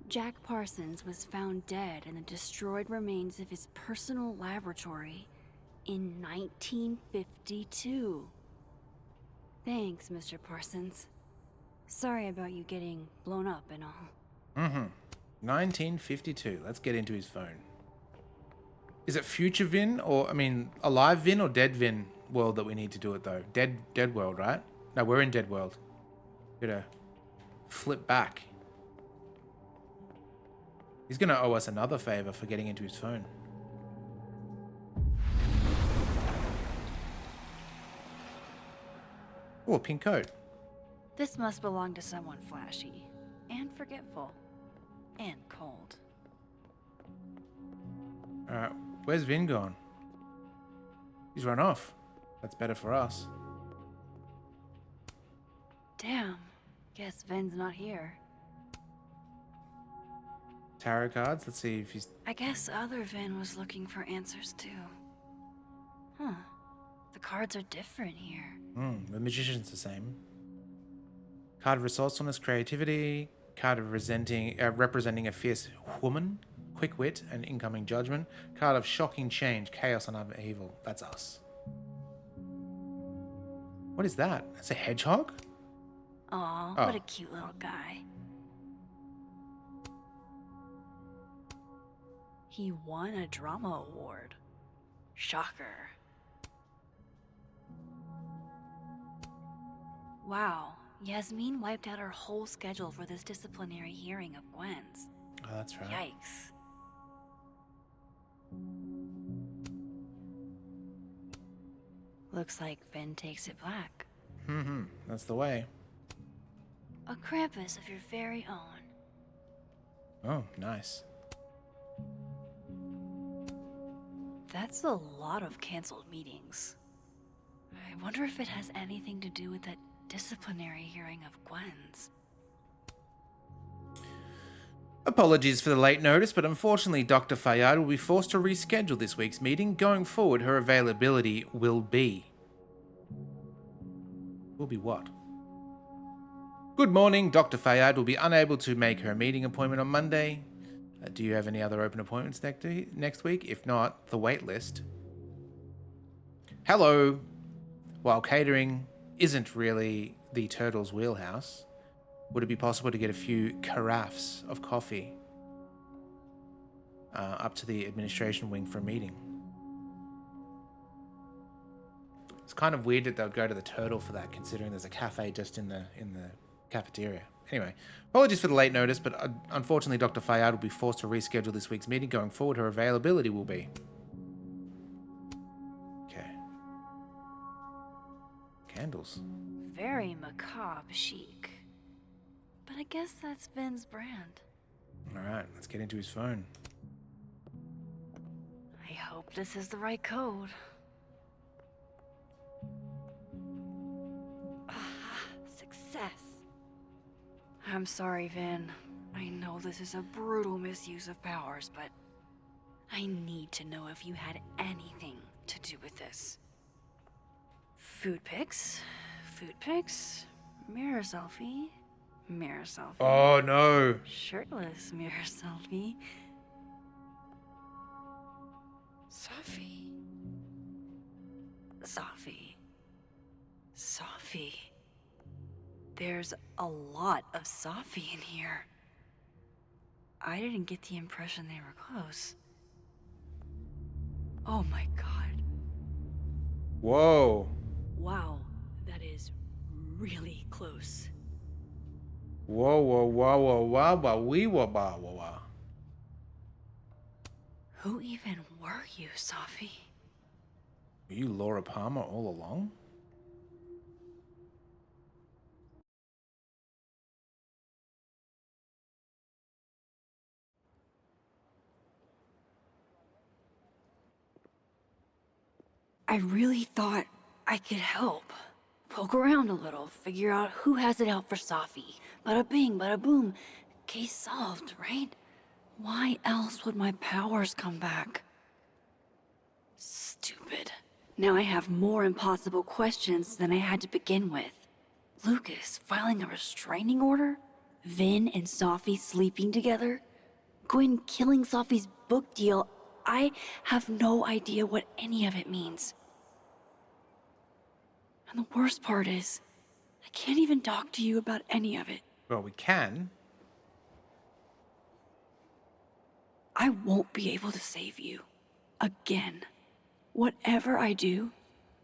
Jack Parsons was found dead in the destroyed remains of his personal laboratory in 1952. Thanks, Mr. Parsons. Sorry about you getting blown up and all. 1952. Let's get into his phone. Is it future Vin or, I mean, alive Vin or dead Vin world that we need to do it though? Dead world, right? No, we're in dead world. Gotta flip back. He's gonna owe us another favor for getting into his phone. Oh, a pink coat. This must belong to someone flashy, and forgetful, and cold. Alright, where's Vin gone? He's run off. That's better for us. Damn, guess Vin's not here. Tarot cards, let's see if he's... I guess other Vin was looking for answers too. Huh, the cards are different here. The magician's the same. Card of resourcefulness, creativity. Card of representing a fierce woman. Quick wit and incoming judgment. Card of shocking change, chaos and upheaval. That's us. What is that? That's a hedgehog? Aw, Oh. what a cute little guy. He won a drama award. Shocker. Wow, Yasmin wiped out her whole schedule for this disciplinary hearing of Gwen's. Oh, that's right. Yikes. Looks like Vin takes it black. That's the way. A Krampus of your very own. Oh, nice. That's a lot of canceled meetings. I wonder if it has anything to do with that disciplinary hearing of Gwen's. Apologies for the late notice, but unfortunately Dr. Fayad will be forced to reschedule this week's meeting. Going forward, her availability will be... Will be what? Good morning, Dr. Fayad will be unable to make her meeting appointment on Monday. Do you have any other open appointments next week? If not, the wait list. Hello. While catering isn't really the Turtles' wheelhouse, would it be possible to get a few carafes of coffee up to the administration wing for a meeting? It's kind of weird that they'll go to the Turtle for that, considering there's a cafe just in the cafeteria. Anyway, apologies for the late notice, but unfortunately Dr. Fayad will be forced to reschedule this week's meeting. Going forward, her availability will be... Okay. Candles. Very macabre chic. But I guess that's Vin's brand. Alright, let's get into his phone. I hope this is the right code. Success. I'm sorry, Vin. I know this is a brutal misuse of powers, but I need to know if you had anything to do with this. Food pics, mirror selfie, mirror selfie. Oh no! Shirtless mirror selfie. Safi. There's a lot of Safi in here. I didn't get the impression they were close. Oh my god. Whoa. Wow, that is really close. Whoa, whoa, whoa, whoa, whoa, whoa, wee, whoa, whoa, whoa, whoa. Who even were you, Safi? Were you Laura Palmer all along? I really thought I could help. Poke around a little, figure out who has it out for Safi. Bada bing, bada boom. Case solved, right? Why else would my powers come back? Stupid. Now I have more impossible questions than I had to begin with. Lucas filing a restraining order? Vin and Safi sleeping together? Gwen killing Safi's book deal? I have no idea what any of it means. And the worst part is, I can't even talk to you about any of it. Well, we can. I won't be able to save you. Again. Whatever I do,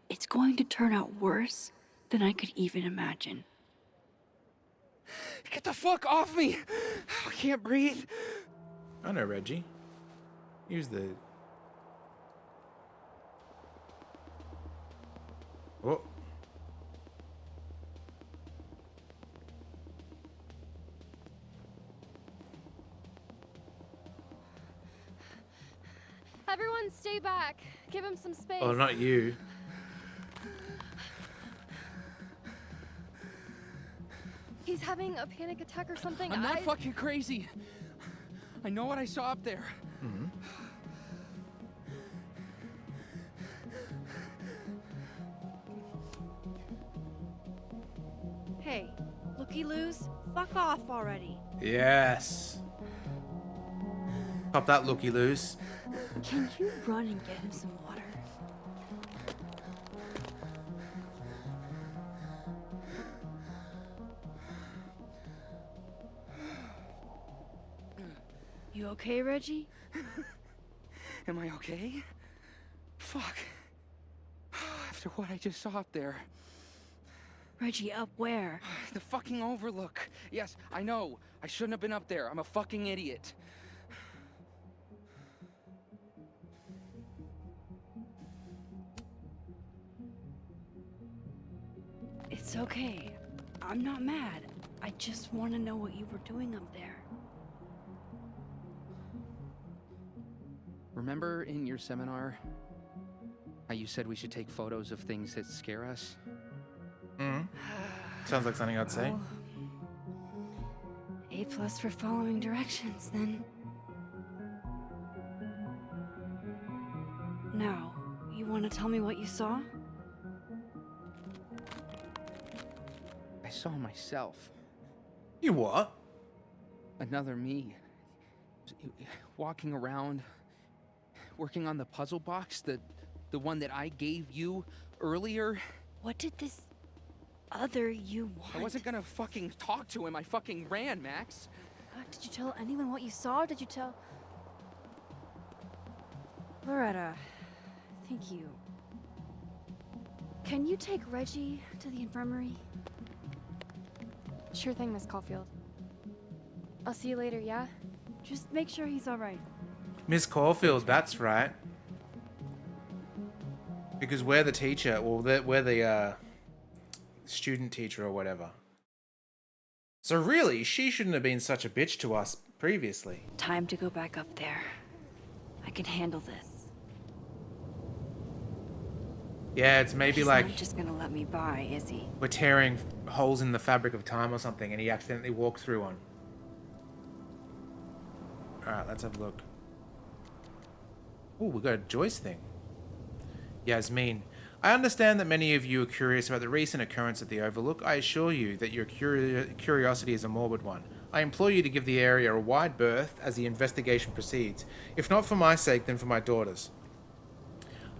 it's going to turn out worse than I could even imagine. Get the fuck off me! I can't breathe. I know, Reggie. Use the... Oh. Everyone stay back. Give him some space. Oh, not you. He's having a panic attack or something. I'm not fucking crazy. I know what I saw up there. Mm-hmm. Hey, looky-loos, fuck off already. Yes. Pop that looky loose. Can you run and get him some water? You okay, Reggie? Am I okay? Fuck. After what I just saw up there. Reggie, up where? The fucking overlook. Yes, I know. I shouldn't have been up there. I'm a fucking idiot. It's okay. I'm not mad. I just want to know what you were doing up there. Remember in your seminar how you said we should take photos of things that scare us? Mm-hmm. Sounds like something I'd say. A+ for following directions, then. Now, you want to tell me what you saw? I saw myself. You what? Another me. Walking around, working on the puzzle box, the one that I gave you earlier. What did this other you want? I wasn't gonna fucking talk to him. I fucking ran, Max. Did you tell anyone what you saw? Did you tell... Loretta, I think you Can you take Reggie to the infirmary? Sure thing, Miss Caulfield. I'll see you later, yeah? Just make sure he's alright. Miss Caulfield, that's right. Because we're the teacher, well, we're the student teacher or whatever. So really, she shouldn't have been such a bitch to us previously. Time to go back up there. I can handle this. Yeah, it's maybe He's like not just gonna let me by, is he? we're tearing holes in the fabric of time or something, and he accidentally walked through one. Alright, let's have a look. Oh, we got a Joyce thing. Yasmin, I understand that many of you are curious about the recent occurrence at the Overlook. I assure you that your curiosity is a morbid one. I implore you to give the area a wide berth as the investigation proceeds. If not for my sake, then for my daughter's.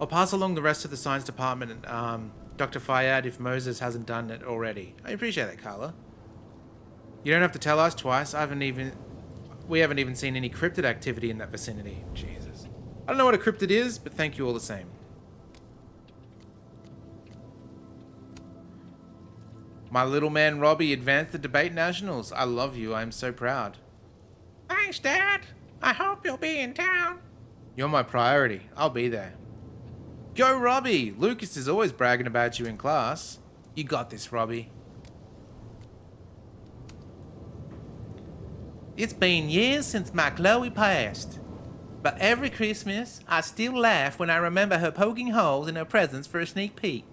I'll pass along the rest of the science department and Dr. Fayad if Moses hasn't done it already. I appreciate that, Carla. You don't have to tell us twice. We haven't even seen any cryptid activity in that vicinity. Jesus. I don't know what a cryptid is, but thank you all the same. My little man Robbie advanced the debate nationals. I love you. I'm so proud. Thanks, Dad. I hope you'll be in town. You're my priority. I'll be there. Go, Robbie! Lucas is always bragging about you in class. You got this, Robbie. It's been years since my Chloe passed. But every Christmas, I still laugh when I remember her poking holes in her presents for a sneak peek.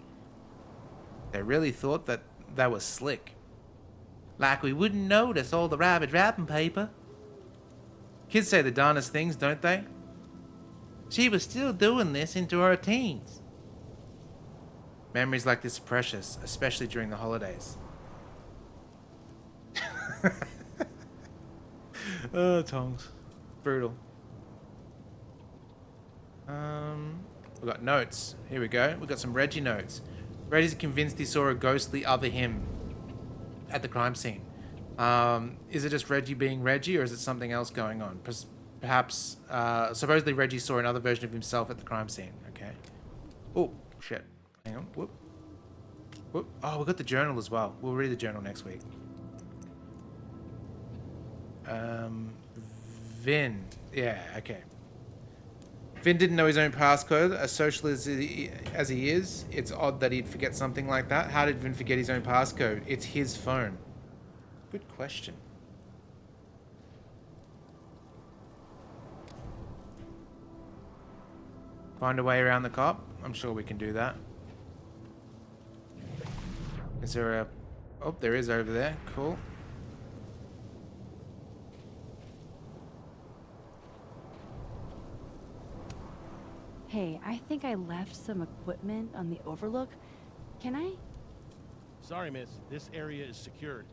They really thought that was slick. Like we wouldn't notice all the rabbit wrapping paper. Kids say the darnest things, don't they? She was still doing this into her teens. Memories like this are precious, especially during the holidays. Oh, tongs. Brutal. We've got notes. Here we go. We've got some Reggie notes. Reggie's convinced he saw a ghostly other him at the crime scene. Is it just Reggie being Reggie, or is it something else going on? Perhaps, supposedly Reggie saw another version of himself at the crime scene. Okay. Oh, shit. Hang on. Whoop. Whoop. Oh, we got the journal as well. We'll read the journal next week. Vin. Yeah, okay. Vin didn't know his own passcode. As social as he is, it's odd that he'd forget something like that. How did Vin forget his own passcode? It's his phone. Good question. Find a way around the cop? I'm sure we can do that. Is there a... Oh, there is over there. Cool. Hey, I think I left some equipment on the Overlook. Can I? Sorry, miss. This area is secured.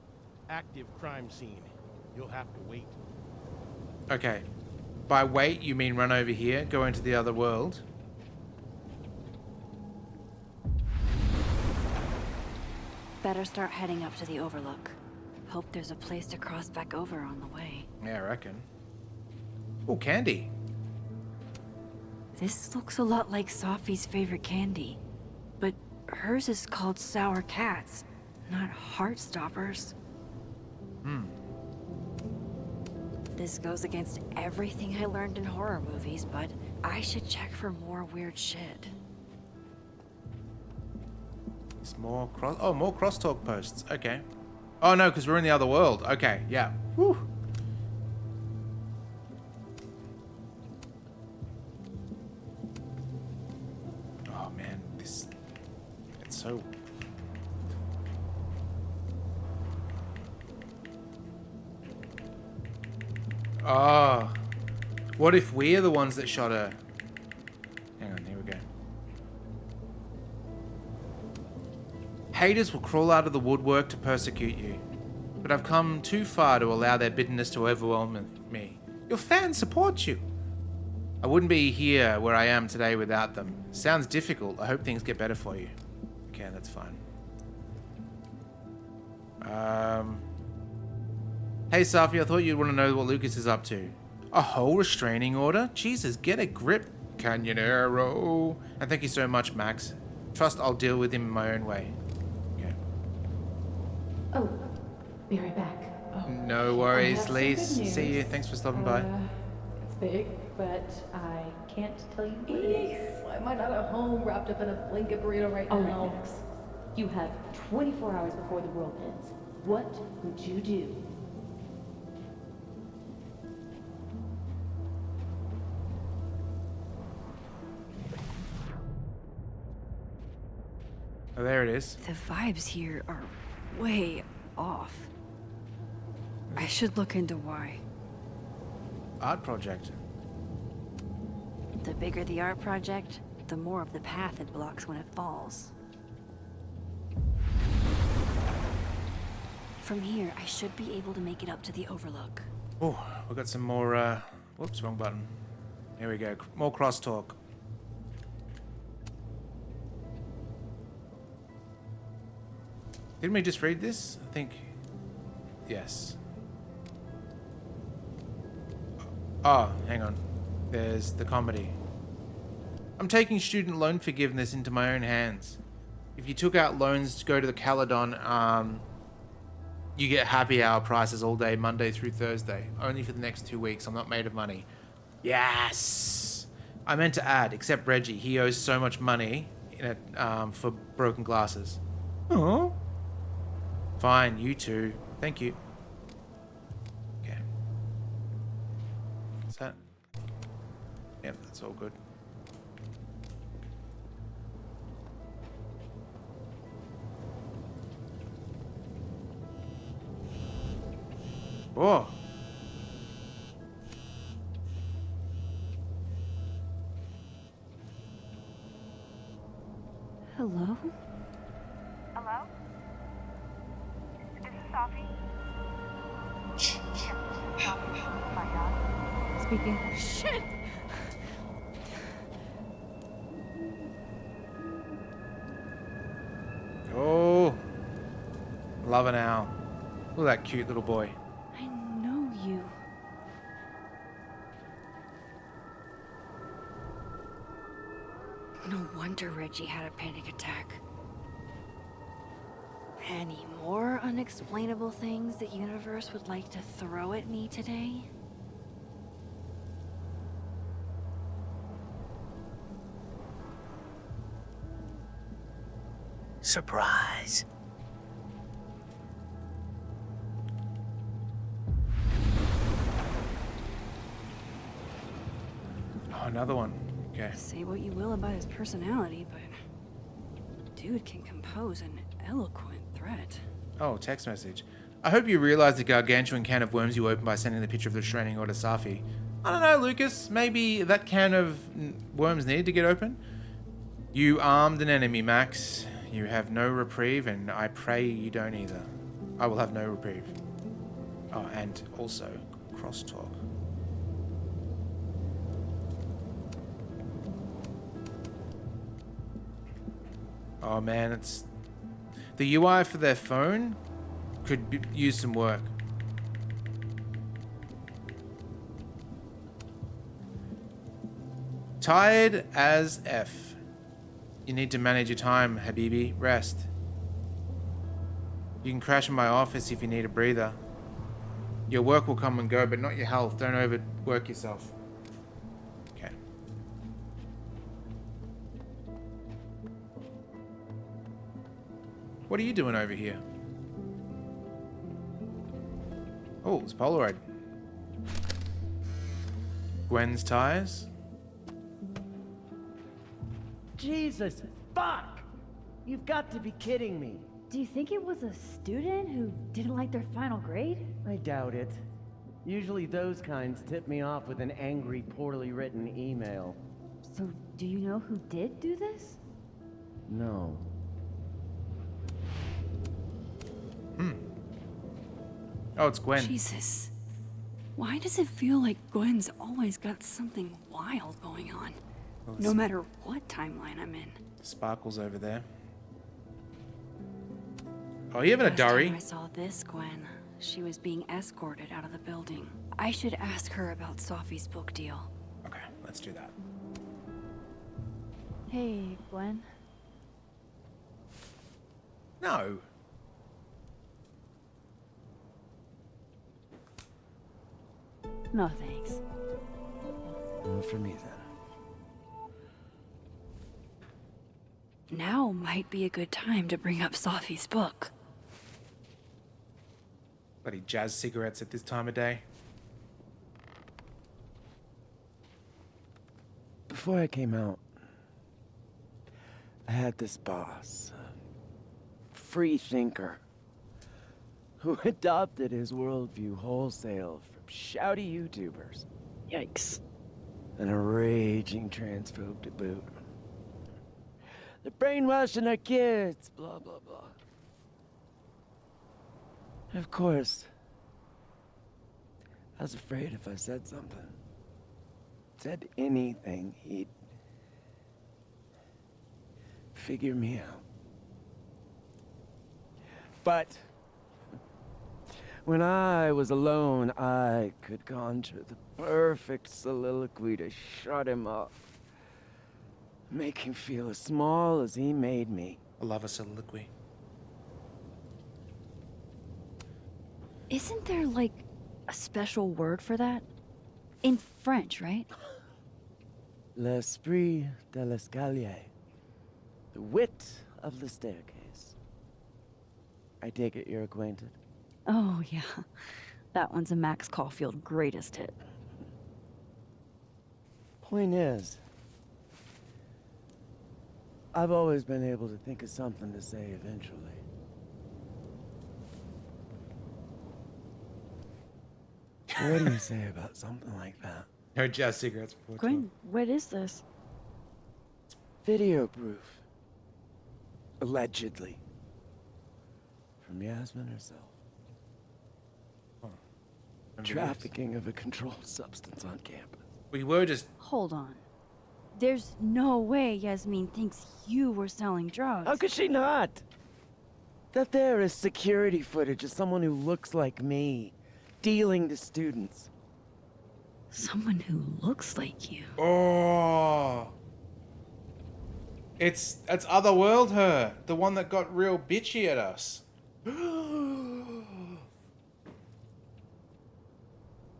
Active crime scene. You'll have to wait. Okay. By wait, you mean run over here, go into the other world? Better start heading up to the Overlook. Hope there's a place to cross back over on the way. Yeah, I reckon. Oh, candy. This looks a lot like Sophie's favorite candy. But hers is called Sour Cats, not Heartstoppers. This goes against everything I learned in horror movies, but I should check for more weird shit. It's more more crosstalk posts. Okay. Oh no, because we're in the other world. Okay, yeah. Whew. Oh man, it's so... Oh. What if we're the ones that shot her? Hang on, here we go. Haters will crawl out of the woodwork to persecute you, but I've come too far to allow their bitterness to overwhelm me. Your fans support you. I wouldn't be here where I am today without them. Sounds difficult. I hope things get better for you. Okay, that's fine. Hey, Safi, I thought you'd want to know what Lucas is up to. A whole restraining order? Jesus, get a grip, Canyonero. And thank you so much, Max. Trust I'll deal with him in my own way. Okay. Oh, be right back. Oh, No I worries, have some Lise. good See you. news. Thanks for stopping by. It's big, but I can't tell you what it is. Why am I not at home wrapped up in a blanket burrito right now? All right, Max. You have 24 hours before the world ends. What would you do? Oh, there it is. The vibes here are way off. I should look into why. Art project. The bigger the art project, the more of the path it blocks when it falls. From here, I should be able to make it up to the overlook. Oh, we've got some more, whoops, wrong button. Here we go. More crosstalk. Didn't we just read this? I think... Yes. Oh, hang on. There's the comedy. I'm taking student loan forgiveness into my own hands. If you took out loans to go to the Caledon, you get happy hour prices all day, Monday through Thursday. Only for the next 2 weeks. I'm not made of money. Yes! I meant to add, except Reggie. He owes so much money in it, for broken glasses. Oh. Fine, you too. Thank you. Okay. Is that? Yep, that's all good. Oh. Hello? Hello? Is this Safi? Yes, Safi. Oh my god. Speaking. Shit! Oh. Love an owl. Look at that cute little boy. I know you. No wonder Reggie had a panic attack. Any more unexplainable things the universe would like to throw at me today? Surprise. Oh, another one. Okay. Say what you will about his personality, but dude can compose an eloquent threat. Oh, text message. I hope you realize the gargantuan can of worms you opened by sending the picture of the restraining order to Safi. I don't know, Lucas. Maybe that can of worms needed to get open? You armed an enemy, Max. You have no reprieve, and I pray you don't either. I will have no reprieve. Oh, and also, crosstalk. Oh man, it's... The UI for their phone could use some work. Tired as F. You need to manage your time, Habibi. Rest. You can crash in my office if you need a breather. Your work will come and go, but not your health. Don't overwork yourself. Okay. What are you doing over here? Oh, it's Polaroid. Gwen's tires? Jesus, fuck! You've got to be kidding me. Do you think it was a student who didn't like their final grade? I doubt it. Usually those kinds tip me off with an angry, poorly written email. So, do you know who did do this? No. Oh, it's Gwen. Jesus. Why does it feel like Gwen's always got something wild going on? Well, No matter what timeline I'm in. Sparkles over there. Oh, you having a Last time diary? I saw this Gwen. She was being escorted out of the building. I should ask her about Sophie's book deal. Okay, let's do that. Hey, Gwen. No. No thanks. For me then. Now might be a good time to bring up Sophie's book. Bloody jazz cigarettes at this time of day. Before I came out, I had this boss, a free thinker, who adopted his worldview wholesale from shouty YouTubers. Yikes. And a raging transphobe to boot. They're brainwashing our kids, blah, blah, blah. Of course, I was afraid if I said something, said anything, he'd figure me out. But when I was alone, I could conjure the perfect soliloquy to shut him up. Make him feel as small as he made me. I love a soliloquy. Isn't there, like, a special word for that? In French, right? L'esprit de l'escalier. The wit of the staircase. I take it you're acquainted. Oh, yeah. That one's a Max Caulfield greatest hit. Point is, I've always been able to think of something to say eventually. What do you say about something like that? No jazz cigarettes before Gwen, what is this? Video proof. Allegedly. From Yasmin herself. Trafficking of a controlled substance on campus. We were just... Hold on. There's no way Yasmin thinks you were selling drugs. How could she not? That there is security footage of someone who looks like me, dealing to students. Someone who looks like you. Oh. It's Otherworld her. The one that got real bitchy at us.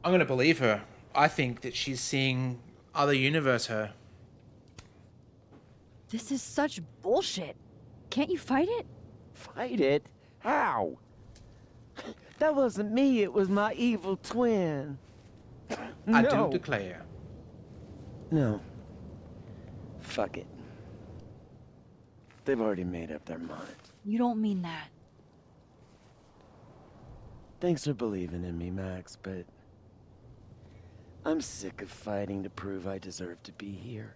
I'm gonna believe her. I think that she's seeing other universe her. This is such bullshit. Can't you fight it? Fight it? How? That wasn't me, it was my evil twin. I do declare. No. Fuck it. They've already made up their minds. You don't mean that. Thanks for believing in me, Max, but I'm sick of fighting to prove I deserve to be here.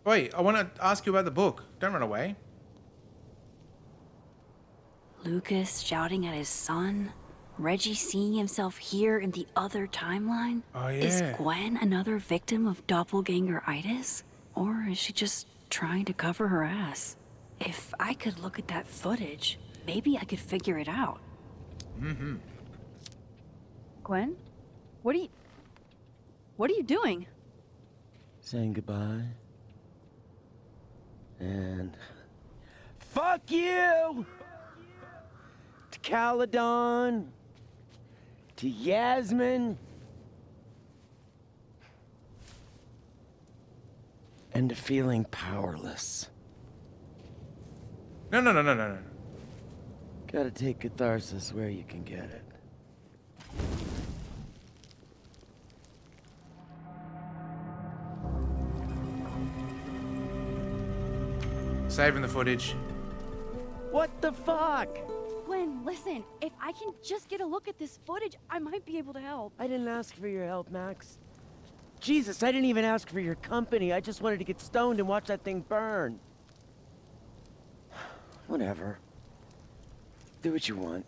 Wait, I want to ask you about the book. Don't run away. Lucas shouting at his son? Reggie seeing himself here in the other timeline? Oh, Is yeah. Gwen another victim of doppelganger-itis? Or is she just trying to cover her ass? If I could look at that footage, maybe I could figure it out. Mm-hmm. Gwen? What are you doing? Saying goodbye. And fuck you! To Caledon. To Yasmin. And to feeling powerless. No. Gotta take catharsis where you can get it. Saving the footage. What the fuck? Gwen, listen. If I can just get a look at this footage, I might be able to help. I didn't ask for your help, Max. Jesus, I didn't even ask for your company. I just wanted to get stoned and watch that thing burn. Whatever. Do what you want.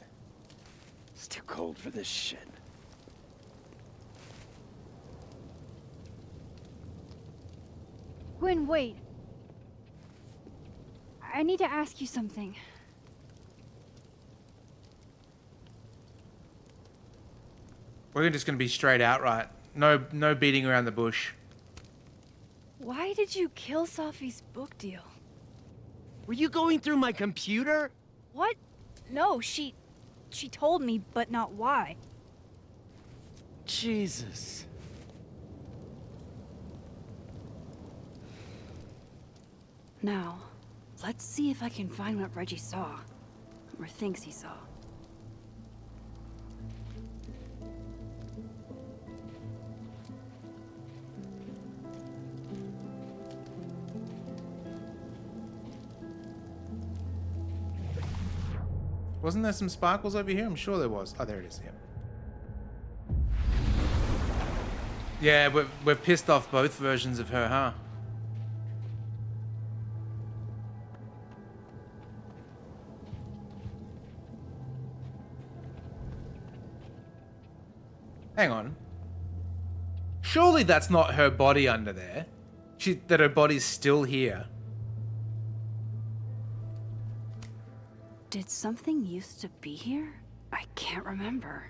It's too cold for this shit. Gwen, wait. I need to ask you something. We're just going to be straight out, right? No beating around the bush. Why did you kill Sophie's book deal? Were you going through my computer? What? No, she told me, but not why. Jesus. Now, let's see if I can find what Reggie saw. Or thinks he saw. Wasn't there some sparkles over here? I'm sure there was. Oh, there it is. Yeah. Yeah, we've pissed off both versions of her, huh? Hang on. Surely that's not her body under there. That her body's still here. Did something used to be here? I can't remember.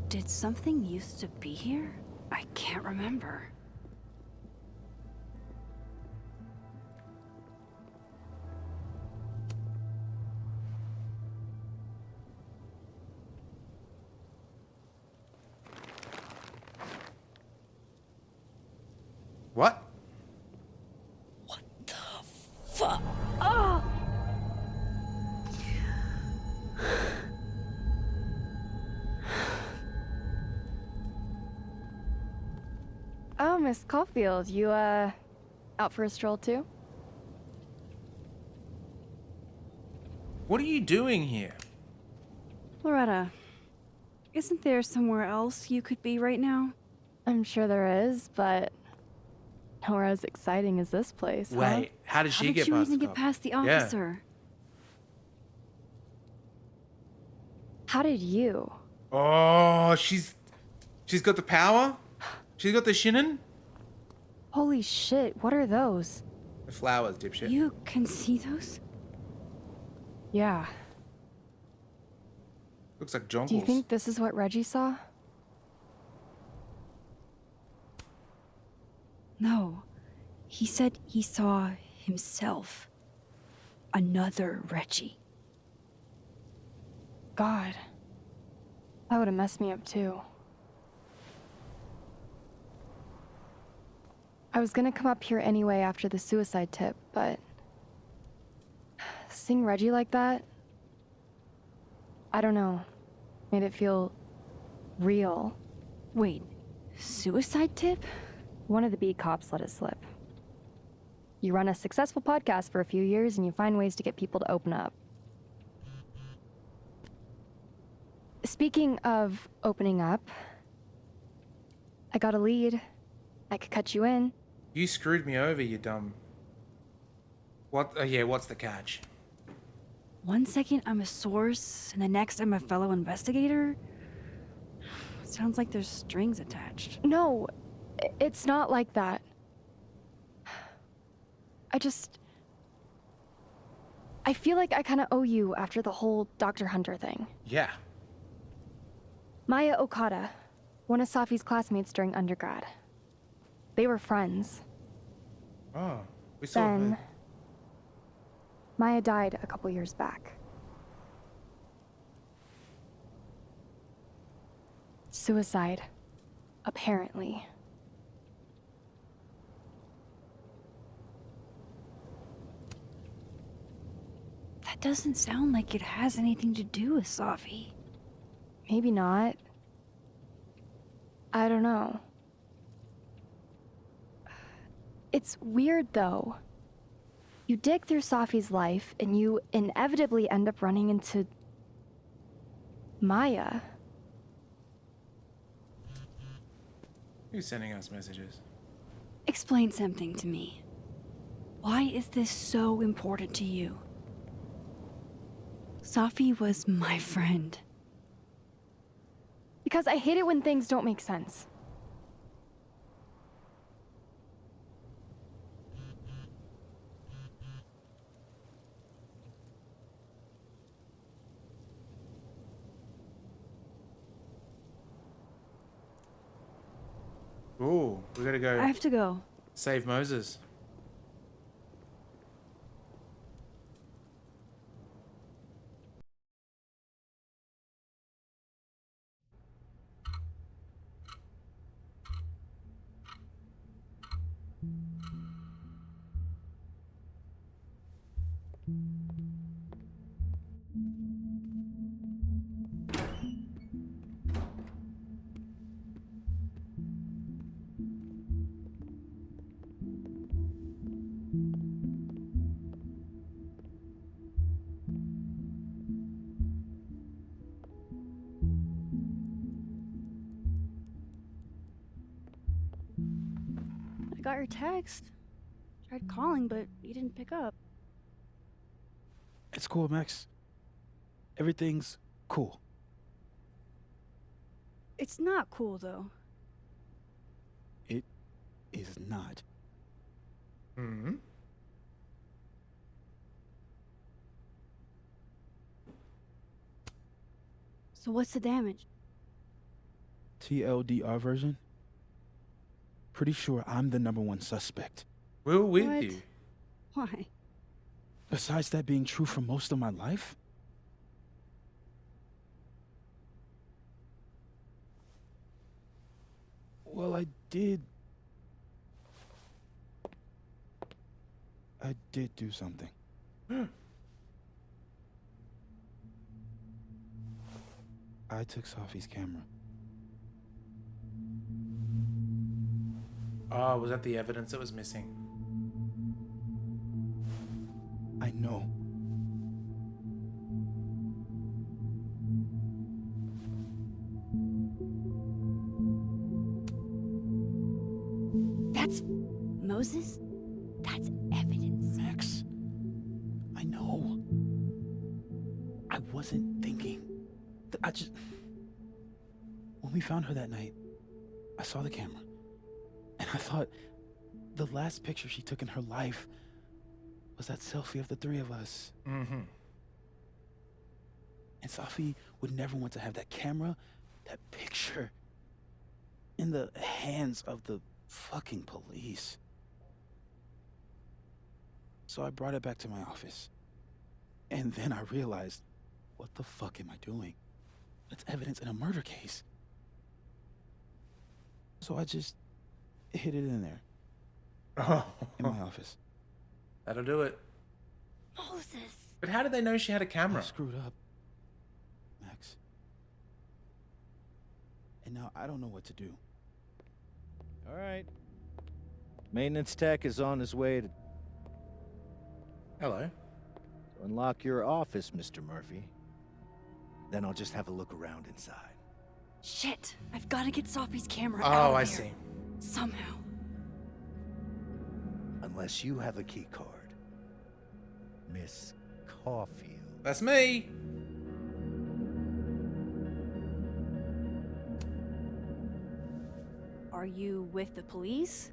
Did something used to be here? I can't remember. What? Fuck! Oh! Oh, Miss Caulfield, you, out for a stroll too? What are you doing here? Loretta, isn't there somewhere else you could be right now? I'm sure there is, but nowhere as exciting as this place, huh? Wait, how did she get you past even the get cop? past the Yeah. officer? How did you? Oh, she's got the power? She's got the shinin? Holy shit, what are those? The flowers, dipshit. You can see those? Yeah. Looks like jonquils. Do you think this is what Reggie saw? No. He said he saw himself. Another Reggie. God. That would have messed me up too. I was gonna come up here anyway after the suicide tip, but seeing Reggie like that, I don't know, made it feel real. Wait, suicide tip? One of the beat cops let it slip. You run a successful podcast for a few years and you find ways to get people to open up. Speaking of opening up, I got a lead. I could cut you in. You screwed me over, you dumb. What? Yeah, what's the catch? One second I'm a source, and the next I'm a fellow investigator? Sounds like there's strings attached. No, it's not like that. I feel like I kind of owe you after the whole Dr. Hunter thing. Yeah. Maya Okada, one of Safi's classmates during undergrad. They were friends. Oh, we saw Then, her. Maya died a couple years back. Suicide, apparently. That doesn't sound like it has anything to do with Safi. Maybe not. I don't know. It's weird, though. You dig through Safi's life, and you inevitably end up running into Maya. Who's sending us messages? Explain something to me. Why is this so important to you? Safi was my friend. Because I hate it when things don't make sense. Ooh, we gotta go I have to go. save Moses. I got your text. Tried calling, but you didn't pick up. It's cool, Max. Everything's cool. It's not cool, though. It is not. Hmm. So what's the damage? TLDR version? Pretty sure I'm the #1 suspect. We're with What? you. Why? Besides that being true for most of my life? Well, I did do something. I took Sophie's camera. Oh, was that the evidence that was missing? I know. That's Moses? That's evidence. Max, I know. I wasn't thinking. When we found her that night, I saw the camera. And I thought the last picture she took in her life was that selfie of the three of us. Mm-hmm. And Sophie would never want to have that camera, that picture, in the hands of the fucking police. So I brought it back to my office. And then I realized, what the fuck am I doing? That's evidence in a murder case. So I just hid it in there. In my office. That'll do it. Moses. But how did they know she had a I camera? screwed up, Max. And now I don't know what to do. All right. Maintenance tech is on his way to Hello. unlock your office, Mr. Murphy. Then I'll just have a look around inside. Shit, I've got to get Sophie's camera Oh, out of I here. see. Somehow. Unless you have a key card. Miss Caulfield. That's me. Are you with the police?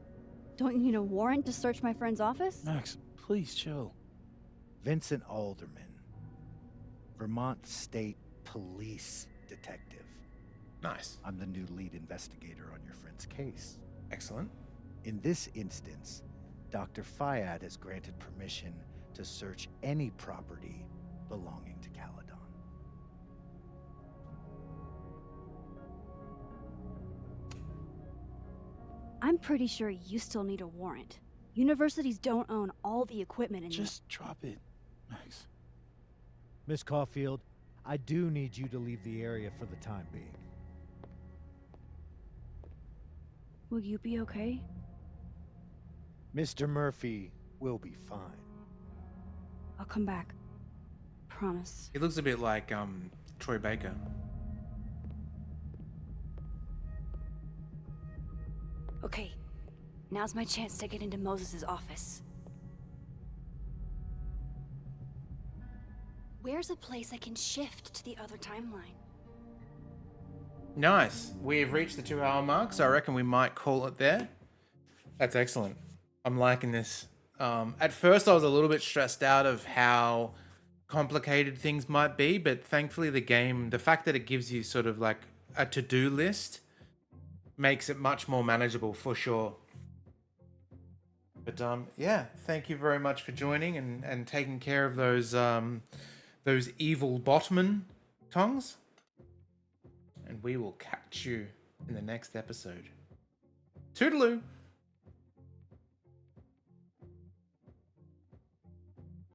Don't you need a warrant to search my friend's office? Max, please chill. Vincent Alderman. Vermont State Police Detective. Nice. I'm the new lead investigator on your friend's case. Excellent. In this instance, Dr. Fayad has granted permission to search any property belonging to Caledon. I'm pretty sure you still need a warrant. Universities don't own all the equipment in Just drop it, Max. Miss Caulfield, I do need you to leave the area for the time being. Will you be okay? Mr. Murphy will be fine. I'll come back. Promise. He looks a bit like Troy Baker. Okay, now's my chance to get into Moses' office. Where's a place I can shift to the other timeline? Nice. We've reached the 2-hour mark, so I reckon we might call it there. That's excellent. I'm liking this. At first, I was a little bit stressed out of how complicated things might be, but thankfully the game, the fact that it gives you sort of like a to-do list makes it much more manageable for sure. But yeah, thank you very much for joining and taking care of those evil botman tongues. And we will catch you in the next episode. Toodaloo!